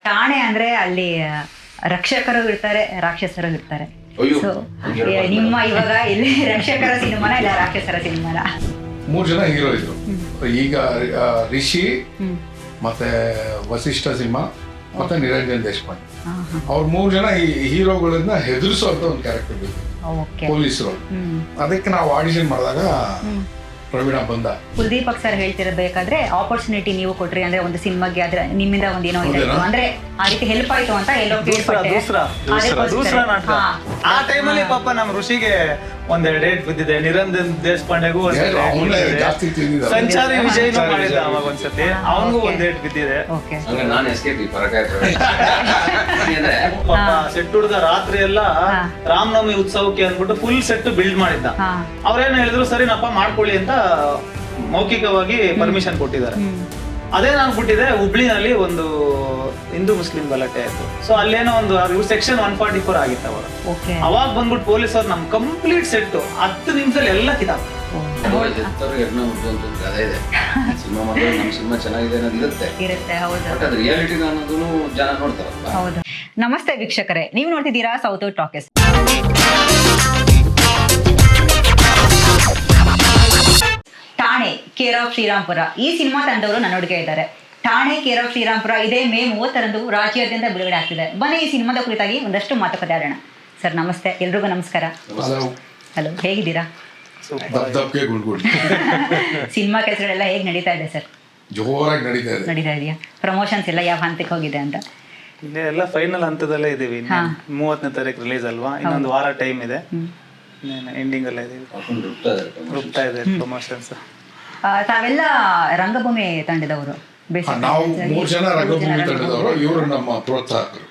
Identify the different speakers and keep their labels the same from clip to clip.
Speaker 1: ಠಾಣೆ ಅಂದ್ರೆ ಅಲ್ಲಿ ರಕ್ಷಕರು ಇರ್ತಾರೆ, ರಾಕ್ಷಸರು ಇರ್ತಾರೆ. ಸೊ ನಿಮ್ಮ ಇವಾಗ ಇಲ್ಲಿ ರಕ್ಷಕರ ಸಿನಿಮಾನ ಇಲ್ಲ ರಾಕ್ಷಸರ ಸಿನಿಮಾನ?
Speaker 2: 3 ಜನ ಹೀರೋ ಇದ್ರು. ಈಗ ರಿಷಿ ಮತ್ತೆ ವಸಿಷ್ಠ ಸಿಂಹ ಮತ್ತೆ ನಿರಂಜನ್ ದೇಶಪಾಂಡೆ, ಅವ್ರ 3 ಜನ ಈ ಹೀರೋಗಳನ್ನ ಹೆದರಿಸುವಂತ ಒಂದು ಕ್ಯಾರೆಕ್ಟರ್ ಬೇಕು, ಪೊಲೀಸರು. ಅದಕ್ಕೆ ನಾವು ಆಡಿಷನ್ ಮಾಡಿದಾಗ ಪ್ರವೀಣ ಬಂದ.
Speaker 1: ಕುಲ್ದೀಪ್ ಸರ್ ಹೇಳ್ತಿರ್ಬೇಕಾದ್ರೆ ಆಪರ್ಚುನಿಟಿ ನೀವು ಕೊಟ್ರಿ ಅಂದ್ರೆ ಒಂದು ಸಿನಿಮಾಗೆ, ಆದ್ರೆ ನಿಮ್ಮಿಂದ ಒಂದ್ ಏನೋ ಅಂದ್ರೆ ಆ ರೀತಿ ಹೆಲ್ಪ್ ಆಯ್ತು ಅಂತ ಎಲ್ಲೋ
Speaker 3: ದೂಸರಾ ನಾಟಕ ಆ ಟೈಮಲ್ಲಿ ಪಾಪ ನಮ್ಮ ಋಷಿಗೆ ಒಂದೆರಡು ಡೇಟ್ ಬಿದ್ದಿದೆ. ನಿರಂಜನ್ ದೇಶಪಾಂಡೆಗೂ ಸಂಚಾರಿ ವಿಜಯನೂ ಮಾಡಿದ್ದ ಅವಾಗ ಒಂದ್ಸತಿ, ಅವನಿಗೂ ಒಂದ್ ಡೇಟ್ ಬಿದ್ದಿದೆ. ಪಾಪ ಸೆಟ್ ಹುಡ್ಗ ರಾತ್ರಿ ಎಲ್ಲ ರಾಮನವಮಿ ಉತ್ಸವಕ್ಕೆ ಅಂದ್ಬಿಟ್ಟು ಫುಲ್ ಸೆಟ್ ಬಿಲ್ಡ್ ಮಾಡಿದ್ದ. ಅವ್ರೇನು ಹೇಳಿದ್ರು ಸರಿನಪ್ಪ ಮಾಡ್ಕೊಳ್ಳಿ ಅಂತ ಮೌಖಿಕವಾಗಿ ಪರ್ಮಿಷನ್ ಕೊಟ್ಟಿದ್ದಾರೆ. ಅದೇ ನಾನು ಬಿಟ್ಟಿದೆ ಹುಬ್ಳಿನಲ್ಲಿ ಒಂದು ಹಿಂದೂ ಮುಸ್ಲಿಂ ಗಲಾಟೆ ಆಯ್ತು. ಸೊ ಅಲ್ಲೇನೋ ಒಂದು ಸೆಕ್ಷನ್ 144 ಆಗಿತ್ತು ಅವಾಗ. ಅವಾಗ ಬಂದ್ಬಿಟ್ಟು ಪೊಲೀಸರು ನಮ್ ಕಂಪ್ಲೀಟ್ ಸೆಟ್ 10 ನಿಮಿಷದಲ್ಲಿ ಎಲ್ಲ ಕಿತಾಕ.
Speaker 1: ನಮಸ್ತೆ ವೀಕ್ಷಕರೇ, ನೀವು ನೋಡ್ತಿದ್ದೀರಾ ಸೌತ್ ಟಾಕೀಸ್. ಠಾಣೆ ಕೇರ್ ಆಫ್ ಶ್ರೀರಾಮ್ಪುರ ಈ ಸಿನಿಮಾ ತಂದವರು ನನ್ನೊಟ್ಟಿಗೆ ಇದ್ದಾರೆ. ಠಾಣೆ ಕೇರ್ ಆಫ್ ಶ್ರೀರಾಮ್ಪುರ ಇದೇ ಮೇ 30ರಂದು ರಾಜ್ಯಾದ್ಯಂತ ಬಿಡುಗಡೆ ಆಗ್ತಿದೆ. ಬನ್ನಿ ಈ ಸಿನಿಮಾದ ಕುರಿತಾಗಿ ಒಂದಷ್ಟು ಮಾತುಕತೆ ಆಡೋಣ. ಸರ್ ನಮಸ್ತೆ, ಎಲ್ರಿಗೂ ನಮಸ್ಕಾರ. ಹಲೋ, ಹೇಗಿದ್ದೀರಾ? ಸಿನಿಮಾ ಕೆಲಸಗಳೆಲ್ಲ ಹೇಗೆ ನಡೀತಾ ಇದೆ ಸರ್?
Speaker 2: ಜೋರಾಗಿ ನಡೀತಾ
Speaker 1: ಇದೆಯಾ? ಪ್ರಮೋಷನ್ಸ್ ಎಲ್ಲ ಯಾವ ಹಂತಕ್ಕೆ ಹೋಗಿದೆ ಅಂತ?
Speaker 3: ಎಲ್ಲ ಫೈನಲ್ ಹಂತದಲ್ಲೇ ಇದೀವಿ. 30ನೇ ತಾರೀಕು ರಿಲೀಸ್ ಅಲ್ವಾ, ಇನ್ನೊಂದು ವಾರ ಟೈಮ್ ಇದೆ. ಎಂಡಿಂಗ್ ಅಲ್ಲ ಇದೀವಿ, ರೂಪ್ತಾ ಇದೆ ಪ್ರಮೋಷನ್ಸ್.
Speaker 1: ತಾವೆಲ್ಲ ರಂಗಭೂಮಿ ತಂಡದವರು?
Speaker 2: ನಾವು 3 ಜನ ರಂಗಭೂಮಿ ತಂಡದವರು, ಇವರು ನಮ್ಮ ಪ್ರೋತ್ಸಾಹಕರು.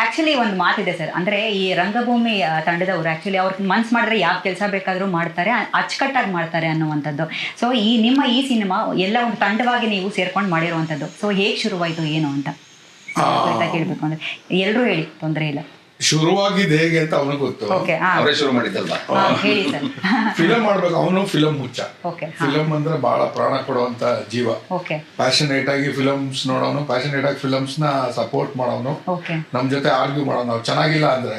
Speaker 1: ಆಕ್ಚುಲಿ ಒಂದು ಮಾತಿದೆ ಸರ್, ಅಂದ್ರೆ ಈ ರಂಗಭೂಮಿ ತಂಡದವರು ಆಕ್ಚುಲಿ ಅವ್ರಿಗೆ ಮನ್ಸು ಮಾಡಿದ್ರೆ ಯಾವ ಕೆಲಸ ಬೇಕಾದ್ರೂ ಮಾಡ್ತಾರೆ, ಅಚ್ಚುಕಟ್ಟಾಗಿ ಮಾಡ್ತಾರೆ ಅನ್ನುವಂಥದ್ದು. ಸೊ ನಿಮ್ಮ ಈ ಸಿನಿಮಾ ಎಲ್ಲ ಒಂದು ತಂಡವಾಗಿ ನೀವು ಸೇರ್ಕೊಂಡು ಮಾಡಿರುವಂಥದ್ದು. ಸೊ ಹೇಗೆ ಶುರುವಾಯಿತು ಏನು ಅಂತ ಕೇಳಬೇಕು ಅಂದ್ರೆ ಎಲ್ಲರೂ ಹೇಳಿ, ತೊಂದರೆ ಇಲ್ಲ.
Speaker 2: ಶುರುವಾಗಿದ್ದು ಹೇಗೆ ಅಂತ ಅವನಿಗೆ ಗೊತ್ತು, ಅವರೇ ಶುರು ಮಾಡಿದ್ದಲ್ವಾ. ಫಿಲಂ ಮಾಡ್ಬೇಕು, ಅವನು ಫಿಲಂ ಹುಚ್ಚ. ಫಿಲಂ ಅಂದ್ರೆ ಬಹಳ ಪ್ರಾಣ ಕೊಡುವಂತ ಜೀವ. ಪ್ಯಾಷನೇಟ್ ಆಗಿ ಫಿಲಮ್ಸ್ ನೋಡೋನು, ಪ್ಯಾಷನೇಟ್ ಆಗಿ ಫಿಲಮ್ಸ್ ನ ಸಪೋರ್ಟ್ ಮಾಡೋನು, ನಮ್ ಜೊತೆ ಆರ್ಗ್ಯೂ ಮಾಡೋನು. ನಾವು ಚೆನ್ನಾಗಿಲ್ಲ ಅಂದ್ರೆ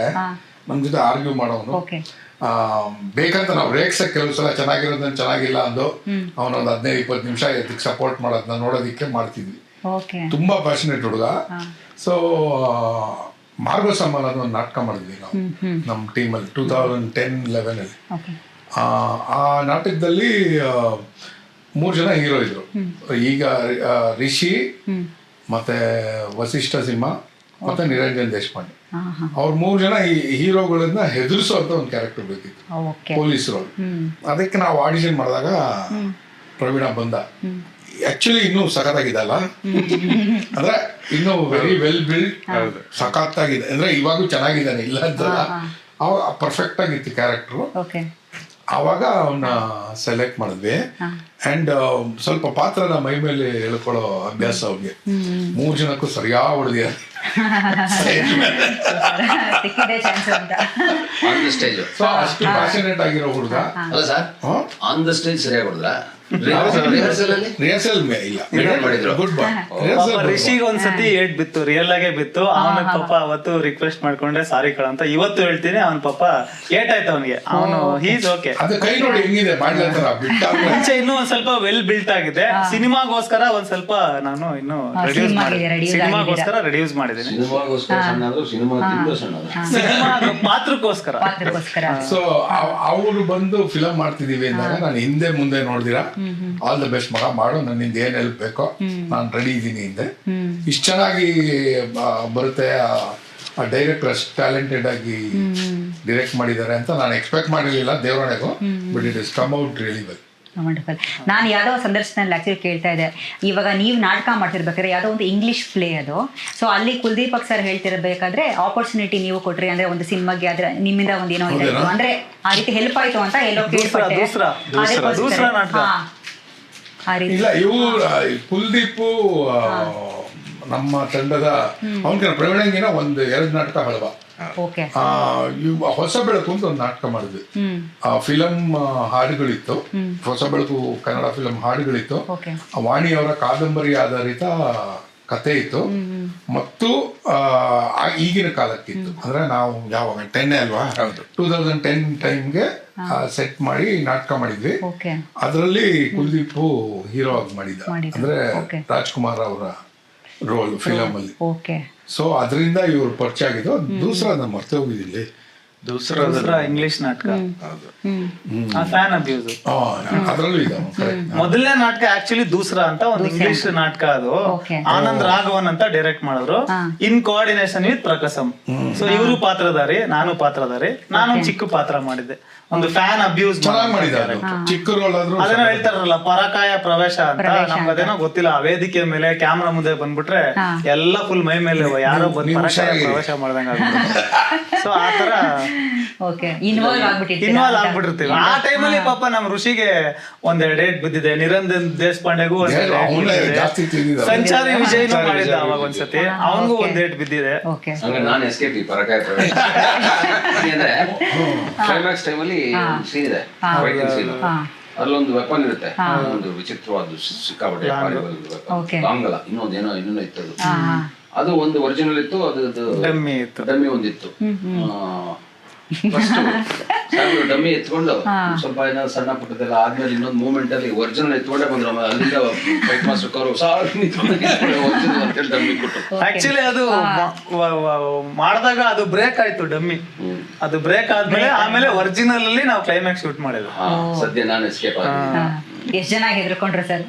Speaker 2: ನಮ್ ಜೊತೆ ಆರ್ಗ್ಯೂ ಮಾಡೋನು. ಬೇಕಂತ ನಾವು ರೇಕ್ಸಕ್ಕೆ ಕೆಲವು ಸಲ ಚೆನ್ನಾಗಿರೋದನ್ನ ಚೆನ್ನಾಗಿಲ್ಲ ಅಂದು ಅವನೊಂದು 15-20 ನಿಮಿಷ ಇದಕ್ಕೆ ಸಪೋರ್ಟ್ ಮಾಡೋದನ್ನ ನೋಡೋದಿಕ್ಕೆ ಮಾಡ್ತಿದ್ವಿ. ತುಂಬಾ ಪ್ಯಾಷನೇಟ್ ಹುಡುಗ. ಸೊ ಮಾರ್ಗೋ ಸಮಾನ ಅನ್ನೋ ಒಂದು ನಾಟಕ ಮಾಡಿದ್ವಿ ನಾವು ನಮ್ಮ ಟೀಮಲ್ಲಿ 2010-11 ಅಲ್ಲಿ. ಆ ನಾಟಕದಲ್ಲಿ 3 ಜನ ಹೀರೋ ಇದ್ರು. ಈಗ ರಿಷಿ ಮತ್ತೆ ವಸಿಷ್ಠ ಸಿಂಹ ಮತ್ತೆ ನಿರಂಜನ್ ದೇಶಪಾಂಡೆ, ಅವ್ರ 3 ಜನ ಈ ಹೀರೋಗಳನ್ನ ಹೆದರಿಸುವಂತ ಒಂದು ಕ್ಯಾರೆಕ್ಟರ್ ಬೇಕಿತ್ತು, ಪೊಲೀಸರು. ಅದಕ್ಕೆ ನಾವು ಆಡಿಷನ್ ಮಾಡಿದಾಗ ಪ್ರವೀಣ ಬಂದ. ಆಕ್ಚುಲಿ ಇನ್ನೂ ಸಖತ್ತಾಗಿದಲ್ಲ ಅಂದ್ರೆ ಇನ್ನೂ ವೆರಿ ವೆಲ್ ಬಿಲ್ಡ್, ಸಖತ್ತಾಗಿದೆ. ಅಂದ್ರೆ ಇವಾಗೂ ಚೆನ್ನಾಗಿದ್ದಾನೆ, ಇಲ್ಲ ಅಂತಲ್ಲ. ಅವಾಗ ಪರ್ಫೆಕ್ಟ್ ಆಗಿತ್ತು ಕ್ಯಾರೆಕ್ಟರ್. ಆವಾಗ ಅವನ್ನ ಸೆಲೆಕ್ಟ್ ಮಾಡಿದ್ವಿ. ಅಂಡ್ ಸ್ವಲ್ಪ ಪಾತ್ರನ ಮೈ ಮೇಲೆ ಹೇಳ್ಕೊಳ್ಳೋ ಅಭ್ಯಾಸ ಅವ್ರಿಗೆ. 3 ಜನಕ್ಕೂ ಸರಿಯಾಗಿ ಹೊಡೆದಿಯ. ಅಷ್ಟು ಪ್ಯಾಷನೇಟ್ ಆಗಿರೋ ಹುಡುಗ.
Speaker 4: ಆನ್ ದ ಸ್ಟೇಜ್ ಸರಿಯಾಗಿ ಹೊಡೆದ.
Speaker 3: ರಿಷಿಗೆ ಒಂದ್ಸತಿ ಏಟ್ ಬಿತ್ತು, ರಿಯಲ್ ಆಗೇ ಬಿತ್ತು. ಅವನ ಪಾಪ ಅವತ್ತು ರಿಕ್ವೆಸ್ಟ್ ಮಾಡ್ಕೊಂಡೆ ಸಾರಿ ಕಳ ಅಂತ. ಇವತ್ತು ಹೇಳ್ತೀನಿ, ಅವನ ಪಾಪ ಏಟ್ ಆಯ್ತು ಅವನಿಗೆ. ಅವನು ಹೀಸ್ ಓಕೆ. ಮುಂಚೆ ಇನ್ನೂ ಒಂದ್ ಸ್ವಲ್ಪ ವೆಲ್ ಬಿಲ್ಟ್ ಆಗಿದೆ. ಸಿನಿಮಾಗೋಸ್ಕರ ಒಂದ್ ಸ್ವಲ್ಪ ನಾನು ಇನ್ನು ಸಿನಿಮಾಗೋಸ್ಕರ ರೆಡ್ಯೂಸ್ ಮಾಡಿದ್ದೀನಿ. ಸಿನಿಮಾ ಪಾತ್ರಕ್ಕೋಸ್ಕರ.
Speaker 2: ಸೊ ಅವರು ಬಂದು ಫಿಲಂ ಮಾಡ್ತಿದೀವಿ ಅಂದಾಗ ನಾನು ಹಿಂದೆ ಮುಂದೆ ನೋಡ್ದಿರಾ ಆಲ್ ದ ಬೆಸ್ಟ್ ಮಗ, ಮಾಡು, ನನ್ನಿಂದ ಏನ್ ಹೆಲ್ಪ್ ಬೇಕೋ ನಾನು ರೆಡಿ ಇದ್ದೀನಿ ಹಿಂದೆ. ಇಷ್ಟು ಚೆನ್ನಾಗಿ ಬರುತ್ತೆ. ಆ ಡೈರೆಕ್ಟರ್ ಅಷ್ಟು ಟ್ಯಾಲೆಂಟೆಡ್ ಆಗಿ ಡೈರೆಕ್ಟ್ ಮಾಡಿದ್ದಾರೆ ಅಂತ ನಾನು ಎಕ್ಸ್ಪೆಕ್ಟ್ ಮಾಡಿರಲಿಲ್ಲ ದೇವರಣೆಗೂ. But it is come out really well.
Speaker 1: Wonderful. ನಾನು ಯಾವುದೋ ಸಂದರ್ಶನದಲ್ಲಿ ಆಕ್ಚುಲಿ ಕೇಳ್ತಾ ಇದ್ದೆ, ಇವಾಗ ನೀವು ನಾಟಕ ಮಾಡ್ತಿರ್ಬೇಕಾದ್ರೆ ಯಾವುದೋ ಒಂದು ಇಂಗ್ಲಿಷ್ ಪ್ಲೇ ಅದು. ಸೊ ಅಲ್ಲಿ ಕುಲ್ದೀಪ್ ಸರ್ ಹೇಳ್ತಿರ್ಬೇಕಾದ್ರೆ ಆಪರ್ಚುನಿಟಿ ನೀವು ಕೊಟ್ರಿ ಅಂದ್ರೆ ಒಂದು ಸಿನಿಮಾಗೆ, ಆದ್ರೆ ನಿಮ್ಮಿಂದ ಒಂದ್ ಏನೋ ಇದಾಯ್ತು ಅಂದ್ರೆ ಆ ರೀತಿ ಹೆಲ್ಪ್ ಆಯ್ತು ಅಂತ ಎಲ್ಲೋ ಕೇಳ್ಪಟ್ಟೆ.
Speaker 2: ಇಲ್ಲ, ಇವು ಕುಲ್ದೀಪು ನಮ್ಮ ತಂಡದ ಅವನ ಪ್ರವೀಣಂಗಿನ 1-2 ನಾಟಕ ಹಳವ.
Speaker 1: ಓಕೆ.
Speaker 2: ಹೊಸ ಬೆಳಕು ಅಂತ ಒಂದು ನಾಟಕ ಮಾಡಿದ್ವಿ. ಫಿಲಂ ಹಾಡುಗಳಿತ್ತು, ಹೊಸ ಬೆಳಕು ಕನ್ನಡ ಫಿಲಂ ಹಾಡುಗಳಿತ್ತು. ವಾಣಿಯವರ ಕಾದಂಬರಿ ಆಧಾರಿತ ಕತೆ ಇತ್ತು ಮತ್ತು ಈಗಿನ ಕಾಲಕ್ಕಿತ್ತು. ಅಂದ್ರೆ ನಾವು ಯಾವಾಗ 10 ಅಲ್ವಾ, 2010 ಟೈಮ್ಗೆ ಸೆಟ್ ಮಾಡಿ ನಾಟಕ ಮಾಡಿದ್ವಿ. ಅದರಲ್ಲಿ ಕುಲ್ದೀಪ್ ಹೀರೋ ಆಗಿ ಮಾಡಿದ್ದ, ಅಂದ್ರೆ ರಾಜ್ಕುಮಾರ್ ಅವರ ರೋಲ್ ಫಿಲಮ್ ಅಲ್ಲಿ. ಸೊ ಅದರಿಂದ ಇವ್ರು ಪರಿಚಯ ಆಗಿದ್ದು. ದೂಸರಾ ನಾನು ಮರ್ತೇ ಹೋಗಿದ್ದೀನಿ.
Speaker 3: ದೂಸರಾ ಇಂಗ್ಲಿಷ್ ನಾಟಕ, ಫ್ಯಾನ್ ಅಬ್ಯೂಸ್
Speaker 2: ಅದರಲ್ಲೂ ಇದೆ.
Speaker 3: ಮೊದಲನೇ ನಾಟಕ ಆಕ್ಚುಲಿ ದೂಸರಾ ಅಂತ ಒಂದು ಇಂಗ್ಲಿಷ್ ನಾಟಕ. ಅದು ಆನಂದ್ ರಾಘವನ್ ಅಂತ ಡೈರೆಕ್ಟ್ ಮಾಡಿದ್ರು, ಇನ್ ಕೋಆರ್ಡಿನೇಷನ್ ವಿತ್ ಪ್ರಕಾಶಂ. ಸೊ ಇವರು ಪಾತ್ರಧಾರಿ, ನಾನು ಪಾತ್ರಧಾರಿ. ನಾನು ಚಿಕ್ಕ ಪಾತ್ರ ಮಾಡಿದ್ದೆ, ಒಂದು ಫ್ಯಾನ್ ಅಬ್ಯೂಸ್
Speaker 2: ಮಾಡಿದ್ದಾರೆ. ಚಿಕ್ಕ ರೋಲ್ ಆದ್ರೂ
Speaker 3: ಅದೇನೋ ಹೇಳ್ತಾರಲ್ಲ ಪರಕಾಯ ಪ್ರವೇಶ ಅಂತ, ನಮ್ಗೆ ಅದೇನೋ ಗೊತ್ತಿಲ್ಲ. ಆ ವೇದಿಕೆ ಮೇಲೆ ಕ್ಯಾಮ್ರಾ ಮುಂದೆ ಬಂದ್ಬಿಟ್ರೆ ಎಲ್ಲ ಫುಲ್ ಮೈ ಮೇಲೆ ಯಾರೋ ಬಂದು ಪರಕಾಯ ಪ್ರವೇಶ ಮಾಡ್ದಂಗ. ಸೊ ಆತರ ಇನ್ವಾಲ್ವ್ ಆಗ್ಬಿಟ್ಟಿರ್ತೀವಿ. ಆ ಟೈಮಲ್ಲಿ ಪಾಪ ನಮ್ ಋಷಿಗೆ ಒಂದೆರಡು ಡೇಟ್ ಬಿದ್ದಿದೆ, ನಿರಂಜನ್ ದೇಶಪಾಂಡೆಗೂ ಸಂಚಾರಿ ವಿಜಯನೂ ಮಾಡಿದ್ದ ಅವಾಗ ಒಂದ್ಸತಿ, ಅವನಿಗೂ ಒಂದ್ ಡೇಟ್ ಬಿದ್ದಿದೆ.
Speaker 4: ನಾನು ಎಸ್ಕೇಪ್ ಈ ಪರಕಾಯ ಪ್ರವೇಶ ಅಂದ್ರೆ ಕ್ಲೈಮ್ಯಾಕ್ಸ್ ಟೈಮಲ್ಲಿ ಸೀನ್ ಇದೆ, ಫೈಟಿಂಗ್ ಸೀನ್. ಅಲ್ಲೊಂದು ವೆಪನ್ ಇರುತ್ತೆ, ಒಂದು ವಿಚಿತ್ರವಾದ ಸಿಕ್ಕಾಪಟ್ಟೆ ಲಾಂಗಲ್ಲ, ಇನ್ನೊಂದೇನೋ ಇತ್ತು. ಅದು ಒಂದು ಒರಿಜಿನಲ್ ಇತ್ತು, ಅದು ಡಮ್ಮಿ ಒಂದಿತ್ತು. ಫಸ್ಟ್ ಡಮ್ಮಿ ಎತ್ಕೊಂಡು ಸ್ವಲ್ಪ ಏನಾದ್ರು ಸಣ್ಣ ಪುಟ್ಟದೆಲ್ಲ ಆದ್ಮೇಲೆ ಇನ್ನೊಂದು ಮೂಮೆಂಟ್ ಅಲ್ಲಿ ಒರಿಜಿನಲ್ ಎತ್ಕೊಂಡೇ ಬಂದ್ರು. ಅಲ್ಲಿಂದ ಫೈಟ್ ಮಾಸ್ಟರ್ ಅವರು ಒರಿಜಿನಲ್ ಅಂತೇಳಿ ಡಮ್ಮಿ ಕೊಟ್ಟು.
Speaker 3: ಆಕ್ಚುಲಿ ಅದು ಮಾಡಿದಾಗ ಅದು ಬ್ರೇಕ್ ಆಯ್ತು ಡಮ್ಮಿ. ಅದು ಬ್ರೇಕ್ ಆದ್ಮೇಲೆ ಆಮೇಲೆ ಒರಿಜಿನಲ್ ಅಲ್ಲಿ ನಾವು ಕ್ಲೈಮ್ಯಾಕ್ಸ್ ಶೂಟ್ ಮಾಡಿದ್ವಿ.
Speaker 4: ಸದ್ಯ ನಾನು ಎಸ್ಕೇಪ್ ಆಗಿ.
Speaker 1: ಎಷ್ಟ್ ಜನ ಹೆದರ್ಕೊಂಡ್ರು ಸರ್?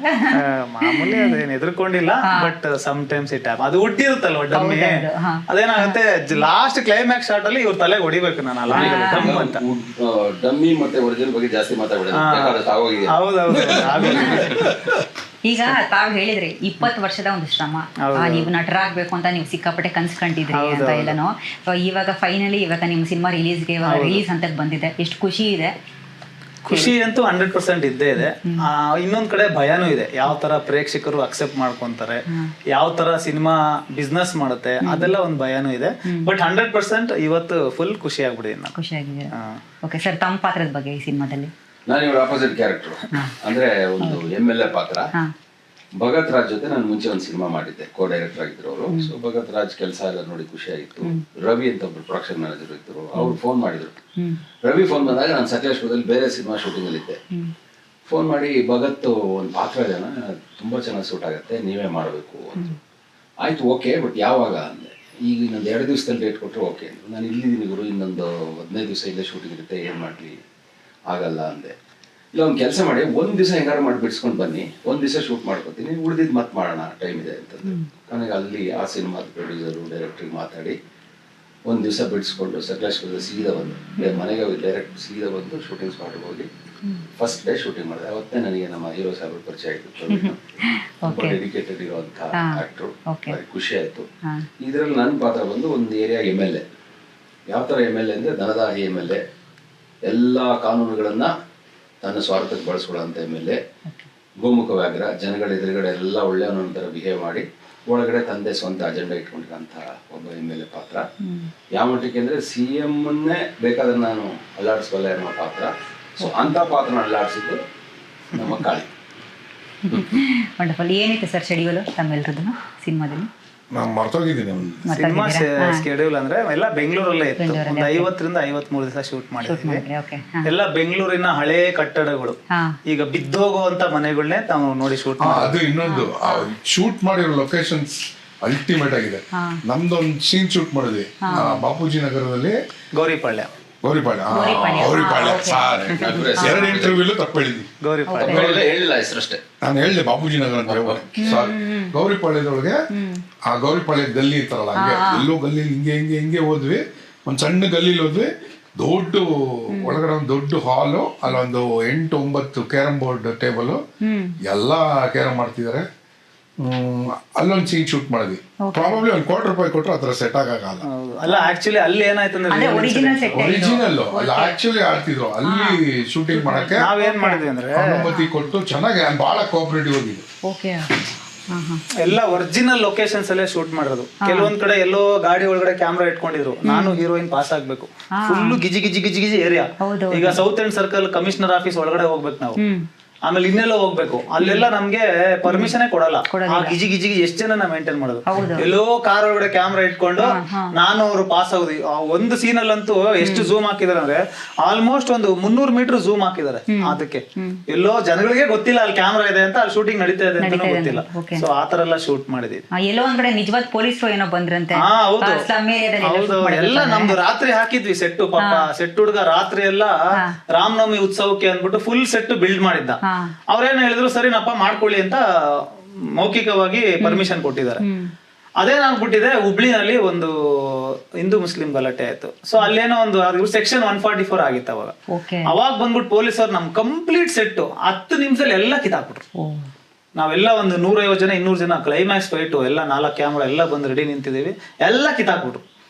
Speaker 3: ಮಾಮೂಲಿ ಅದೇನ್ ಹೆದರ್ಕೊಂಡಿಲ್ಲ, but sometimes it happen. ಅದು ಹುಟ್ಟಿರುತ್ತಲ್ವ ಡಮ್ಮಿ, ಅದೇನಾಗುತ್ತೆ ಲಾಸ್ಟ್ ಕ್ಲೈಮ್ಯಾಕ್ಸ್ ಶಾರ್ಟ್ ಅಲ್ಲಿ ಇವ್ರ ತಲೆಗೆ ಹೊಡಿಬೇಕು ನಾನು ಅಂತ.
Speaker 4: ಡಮ್ಮಿ ಮತ್ತೆ ಒರಿಜಿನಲ್ ಬಗ್ಗೆ ಜಾಸ್ತಿ ಮಾತಾಡೋದು.
Speaker 3: ಹೌದೌದು.
Speaker 1: ಈಗ ತಾವ್ ಹೇಳಿದ್ರಿ 20 ವರ್ಷದ ಒಂದು ಶ್ರಮ, ನೀವು ನಟರಾಗ್ಬೇಕು ಅಂತ ನೀವು ಸಿಕ್ಕಾಪಟ್ಟೆ ಕನ್ಸ್ ಕಂಡಿದ್ರಿ ಅಂತ ಎಲ್ಲನೋ. ಇವಾಗ ಫೈನಲಿ ಇವಾಗ ನಿಮ್ ಸಿನಿಮಾ ರಿಲೀಸ್ ಅಂತ ಬಂದಿದೆ, ಎಷ್ಟು ಖುಷಿ ಇದೆ?
Speaker 3: ಖುಷಿ ಅಂತೂ 100% ಇದ್ದೇ ಇದೆ. ಇನ್ನೊಂದ್ ಕಡೆ ಭಯನೂ ಇದೆ, ಯಾವ ತರ ಪ್ರೇಕ್ಷಕರು ಅಕ್ಸೆಪ್ಟ್ ಮಾಡ್ಕೊಂತಾರೆ, ಯಾವ ತರ ಸಿನಿಮಾ ಬಿಸ್ನೆಸ್ ಮಾಡುತ್ತೆ, ಅದೆಲ್ಲ ಒಂದು ಭಯನೂ ಇದೆ. ಬಟ್ 100% ಇವತ್ತು ಫುಲ್ ಖುಷಿ ಆಗ್ಬಿಟ್ಟಿದೆ.
Speaker 1: ಖುಷಿಯಾಗಿದೆ. ಓಕೆ ಸರ್, ತಮ್ಮ ಪಾತ್ರದ ಬಗ್ಗೆ ಈ ಸಿನಿಮಾದಲ್ಲಿ?
Speaker 4: ನಾನು ಇವ್ರ ಆಪೋಸಿಟ್ ಕ್ಯಾರೆಕ್ಟರ್, ಅಂದ್ರೆ ಒಂದು MLA ಪಾತ್ರ. ಭಗತ್ ರಾಜ್ ಜೊತೆ ನಾನು ಮುಂಚೆ ಒಂದು ಸಿನಿಮಾ ಮಾಡಿದ್ದೆ, ಕೋ ಡೈರೆಕ್ಟರ್ ಆಗಿದ್ರು ಅವರು. ಸೊ ಭಗತ್ ರಾಜ್ ಕೆಲಸ ಎಲ್ಲ ನೋಡಿ ಖುಷಿ ಆಗಿತ್ತು. ರವಿ ಅಂತ ಒಬ್ರು ಪ್ರೊಡಕ್ಷನ್ ಮ್ಯಾನೇಜರ್ ಇದ್ರು, ಅವ್ರು ಫೋನ್ ಮಾಡಿದ್ರು. ರವಿ ಫೋನ್ ಬಂದಾಗ ನಾನು ಸಕಲೇಶ್ಪುರದಲ್ಲಿ ಬೇರೆ ಸಿನಿಮಾ ಶೂಟಿಂಗ್ ಅಲ್ಲಿ ಇದ್ದೆ. ಫೋನ್ ಮಾಡಿ, ಭಗತ್ ಒಂದು ಪಾತ್ರ ಇದೆನಾ, ತುಂಬಾ ಚೆನ್ನಾಗಿ ಸೂಟ್ ಆಗುತ್ತೆ, ನೀವೇ ಮಾಡಬೇಕು ಅಂತ. ಆಯ್ತು, ಓಕೆ, ಬಟ್ ಯಾವಾಗ ಅಂದೆ. ಈಗ ಇನ್ನೊಂದು 2 ದಿವಸದಲ್ಲಿ ಡೇಟ್ ಕೊಟ್ಟರೆ ಓಕೆ. ನಾನು ಇಲ್ಲಿದ್ದೀನಿ ಗುರು, ಇನ್ನೊಂದು 15 ದಿವಸ ಇಲ್ಲೇ ಶೂಟಿಂಗ್ ಇರುತ್ತೆ, ಏನು ಮಾಡಲಿ, ಆಗಲ್ಲ ಅಂದೆ. ಇಲ್ಲ, ಒಂದು ಕೆಲಸ ಮಾಡಿ, ಒಂದು ದಿವಸ ಹೆಂಗಾರು ಮಾಡಿ ಬಿಡಿಸ್ಕೊಂಡು ಬನ್ನಿ, ಒಂದು ದಿವಸ ಶೂಟ್ ಮಾಡ್ಕೊತೀನಿ, ಉಳಿದಿದ್ದು ಮತ್ತೆ ಮಾಡೋಣ, ಟೈಮ್ ಇದೆ ಅಂತಂದು. ನನಗೆ ಅಲ್ಲಿ ಆ ಸಿನಿಮಾದ ಪ್ರೊಡ್ಯೂಸರು ಡೈರೆಕ್ಟ್ರಿಗೆ ಮಾತಾಡಿ ಒಂದು ದಿವಸ ಬಿಡಿಸ್ಕೊಂಡು ಸಕಲೇಶ್ಪುರದ ಸೀದಾ ಬಂದು ಮನೆಗೆ ಡೈರೆಕ್ಟ್ ಸೀದಾ ಬಂದು ಶೂಟಿಂಗ್ ಸ್ಪಾಟ್ಗೆ ಹೋಗಿ ಫಸ್ಟ್ ಡೇ ಶೂಟಿಂಗ್ ಮಾಡಿದೆ. ಅವತ್ತೇ ನನಗೆ ನಮ್ಮ ಹೀರೋ ಸಾಹೇಬ್ರ ಪರಿಚಯ ಆಯಿತು. ತುಂಬ ಡೆಡಿಕೇಟೆಡ್ ಇರುವಂಥ ಆಕ್ಟ್ರು, ಖುಷಿ ಆಯಿತು. ಇದರಲ್ಲಿ ನನ್ನ ಪಾತ್ರ ಬಂದು ಒಂದು ಏರಿಯಾ MLA. ಯಾವ ಥರ MLA ಅಂದರೆ ದನದಾಹಿ MLA, ಎಲ್ಲ ಕಾನೂನುಗಳನ್ನು ತನ್ನ ಸ್ವಾರ್ಥಕ್ಕೆ ಬಳಸ್ಕೊಳ್ಳೋಂಥ MLA, ಗೋಮುಖ ವ್ಯಾಘ್ರ, ಜನಗಳ ಎದುರುಗಡೆ ಎಲ್ಲ ಒಳ್ಳೆಯವನ ಥರ ಬಿಹೇವ್ ಮಾಡಿ ಒಳಗಡೆ ತಂದೆ ಸ್ವಂತ ಅಜೆಂಡಾ ಇಟ್ಕೊಂಡಿರೋಂಥ ಒಬ್ಬ MLA ಪಾತ್ರ. ಯಾವ ಮಟ್ಟಿಗೆ ಅಂದರೆ CM-ಅನ್ನೇ ಬೇಕಾದ್ರೆ ನಾನು ಅಲ್ಲಾಡಿಸ್ಬಲ್ಲ ಅನ್ನೋ ಪಾತ್ರ. ಸೊ ಅಂಥ ಪಾತ್ರನ ಅಲ್ಲಾಡಿಸಿದ್ದು ನಮ್ಮ ಕಾಳಿ.
Speaker 1: ವಂಡರ್ಫುಲ್. ಏನಿತ್ತು ಸರ್ ಶೆಡ್ಯೂಲ್ ತಮ್ಮೆಲ್ಲರದ್ದು ಸಿನಿಮಾದಲ್ಲಿ?
Speaker 2: ನಾನು ಮರ್ತೋಗಿದ್ದೀನಿ.
Speaker 3: ಸಿನಿಮಾ ಶೆಡ್ಯೂಲ್ ಅಂದ್ರೆ ಎಲ್ಲ ಬೆಂಗಳೂರಲ್ಲೇ ಇತ್ತು. ಒಂದು 50 ರಿಂದ 53 ದಿವಸ ಶೂಟ್ ಮಾಡಿದ್ವಿ. ಎಲ್ಲ ಬೆಂಗಳೂರಿನ ಹಳೆ ಕಟ್ಟಡಗಳು, ಈಗ ಬಿದ್ದೋಗುವಂತ ಮನೆಗಳನ್ನೇ ನಾವು ನೋಡಿ ಶೂಟ್ ಮಾಡಿ.
Speaker 2: ಅದು ಇನ್ನೊಂದು ಶೂಟ್ ಮಾಡಿರೋ ಲೊಕೇಶನ್ಸ್ ಅಲ್ಟಿಮೇಟ್ ಆಗಿದೆ. ನಮ್ದೊಂದು ಸೀನ್ ಶೂಟ್ ಮಾಡಿದ್ವಿ ಬಾಪೂಜಿ ನಗರದಲ್ಲಿ,
Speaker 3: ಗೌರಿಪಾಳ್ಯ.
Speaker 2: 2 ಇಂಟರ್ವ್ಯೂ ತಪ್ಪು ಹೇಳಿದ್ವಿ.
Speaker 4: ಹೇಳಿಲ್ಲ ಹೆಸರಷ್ಟೇ,
Speaker 2: ನಾನು ಹೇಳಿದೆ ಬಾಪೂಜಿ ನಗರ ಅಂತ. ಗೌರಿಪಾಳ್ಯದೊಳಗೆ ಆ ಗೌರಿಪಾಳ್ಯ ಗಲ್ಲಿ ಇರ್ತಾರಲ್ಲ, ಹಂಗೆ ಎಲ್ಲೋ ಗಲ್ಲಿ ಹಿಂಗೆ ಹೋದ್ವಿ. ಒಂದು ಸಣ್ಣ ಗಲ್ಲಿಲಿ ಹೋದ್ವಿ, ದೊಡ್ಡ ಒಳಗಡೆ ಒಂದು ದೊಡ್ಡ ಹಾಲು, ಅಲ್ಲೊಂದು 8-9 ಕ್ಯಾರಮ್ ಬೋರ್ಡ್ ಟೇಬಲ್, ಎಲ್ಲ ಕ್ಯಾರಮ್ ಮಾಡ್ತಿದ್ದಾರೆ. ಅಲ್ಲೊಂದು ಸೀನ್ ಶೂಟ್ ಮಾಡಿದ್ವಿ. ಪ್ರಾಬಬ್ಲಿ ಒಂದು ₹1 ಕೊಟ್ಟರೆ ಆ ಥರ ಸೆಟ್ ಆಗಲ್ಲ.
Speaker 3: ಅಲ್ಲ, ಆಕ್ಚುಲಿ ಅಲ್ಲಿ ಏನಾಯ್ತು ಅಂದ್ರೆ
Speaker 2: ಒರಿಜಿನಲ್ ಅಲ್ಲ, ಆಕ್ಚುಲಿ ಆಡ್ತಿದ್ರು ಅಲ್ಲಿ ಶೂಟಿಂಗ್ ಮಾಡಕ್ಕೆ.
Speaker 3: ನಾವೇನ್ ಮಾಡಿದ್ವಿ ಅಂದ್ರೆ
Speaker 2: ಅನುಮತಿ ಕೊಟ್ಟು ಚೆನ್ನಾಗಿ ಬಹಳ ಕೋಆಪರೇಟಿವ್ ಆಗಿದೆ.
Speaker 3: ಎಲ್ಲ ಒರಿಜಿನಲ್ ಲೊಕೇಶನ್ಸ್ ಅಲ್ಲೇ ಶೂಟ್ ಮಾಡಿರೋದು. ಕೆಲವೊಂದ್ ಕಡೆ ಎಲ್ಲೋ ಗಾಡಿ ಒಳಗಡೆ ಕ್ಯಾಮ್ರಾ ಇಟ್ಕೊಂಡಿದ್ರು, ನಾನು ಹೀರೋಯಿನ್ ಪಾಸ್ ಆಗ್ಬೇಕು, ಫುಲ್ ಗಿಜಿ ಗಿಜಿ ಗಿಜಿ ಗಿಜಿ ಏರಿಯಾ. ಈಗ south end circle commissioner office ಒಳಗಡೆ ಹೋಗ್ಬೇಕು ನಾವು, ಆಮೇಲೆ ಇನ್ನೆಲ್ಲ ಹೋಗ್ಬೇಕು, ಅಲ್ಲೆಲ್ಲ ನಮ್ಗೆ ಪರ್ಮಿಷನ್ ಕೊಡಲ್ಲ. ಆ ಗಿಜಿ ಗಿಜಿ ಎಷ್ಟ್ ಜನ ಮೇಂಟೈನ್ ಮಾಡೋದು, ಎಲ್ಲೋ ಕಾರ್ ಒಳಗಡೆ ಕ್ಯಾಮ್ರಾ ಇಟ್ಕೊಂಡು ನಾನು ಅವ್ರು ಪಾಸ್ ಆಗುದು. ಒಂದು ಸೀನ್ ಅಲ್ಲಂತೂ ಎಷ್ಟು ಝೂಮ್ ಹಾಕಿದಾರೆ ಅಂದ್ರೆ ಆಲ್ಮೋಸ್ಟ್ ಒಂದು 300 ಮೀಟರ್ ಝೂಮ್ ಹಾಕಿದ್ದಾರೆ. ಅದಕ್ಕೆ ಎಲ್ಲೋ ಜನಗಳಿಗೆ ಗೊತ್ತಿಲ್ಲ ಅಲ್ಲಿ ಕ್ಯಾಮ್ರಾ ಇದೆ ಅಂತ, ಅಲ್ಲಿ ಶೂಟಿಂಗ್ ನಡೀತಾ ಇದೆ ಅಂತ ಗೊತ್ತಿಲ್ಲ. ಸೊ ಆತರ ಎಲ್ಲ ಶೂಟ್ ಮಾಡಿದೀವಿ.
Speaker 1: ಎಲ್ಲೋ ಒಂದ್ ಕಡೆ ನಿಜವಾದ ಪೊಲೀಸರು ಏನೋ ಬಂದ್ರಂತೆ.
Speaker 3: ಹೌದು, ಎಲ್ಲ ನಮ್ದು ರಾತ್ರಿ ಹಾಕಿದ್ವಿ ಸೆಟ್. ಪಾಪ ಸೆಟ್ ಹುಡುಗ ರಾತ್ರಿ ಎಲ್ಲ ರಾಮನವಮಿ ಉತ್ಸವಕ್ಕೆ ಅಂದ್ಬಿಟ್ಟು ಫುಲ್ ಸೆಟ್ ಬಿಲ್ಡ್ ಮಾಡಿದ್ದ. ಅವ್ರೇನ್ ಹೇಳಿದ್ರು, ಸರಿನಪ್ಪ ಮಾಡ್ಕೊಳ್ಳಿ ಅಂತ ಮೌಖಿಕವಾಗಿ ಪರ್ಮಿಷನ್ ಕೊಟ್ಟಿದ್ದಾರೆ. ಅದೇನಾಗ್ಬಿಟ್ಟಿದೆ, ಹುಬ್ಳಿನಲ್ಲಿ ಒಂದು ಹಿಂದೂ ಮುಸ್ಲಿಂ ಗಲಾಟೆ ಆಯ್ತು. ಸೊ ಅಲ್ಲೇನೋ ಒಂದು ಸೆಕ್ಷನ್ 144 ಆಗಿತ್ತು ಅವಾಗ. ಅವಾಗ ಬಂದ್ಬಿಟ್ಟು ಪೊಲೀಸರು ನಮ್ ಕಂಪ್ಲೀಟ್ ಸೆಟ್ 10 ನಿಮಿಷದಲ್ಲಿ ಎಲ್ಲ ಕಿತ್ತಾಕ್ಬಿಟ್ರು. ನಾವೆಲ್ಲ ಒಂದು 150 ಜನ 200 ಜನ ಕ್ಲೈಮ್ಯಾಕ್ಸ್ ಫೈಟು ಎಲ್ಲ 4 ಕ್ಯಾಮ್ರಾ ಎಲ್ಲ ಬಂದು ರೆಡಿ ನಿಂತಿದ್ದೀವಿ, ಎಲ್ಲ ಕಿತ್ತಾಕ್ಬಿಟ್ರು.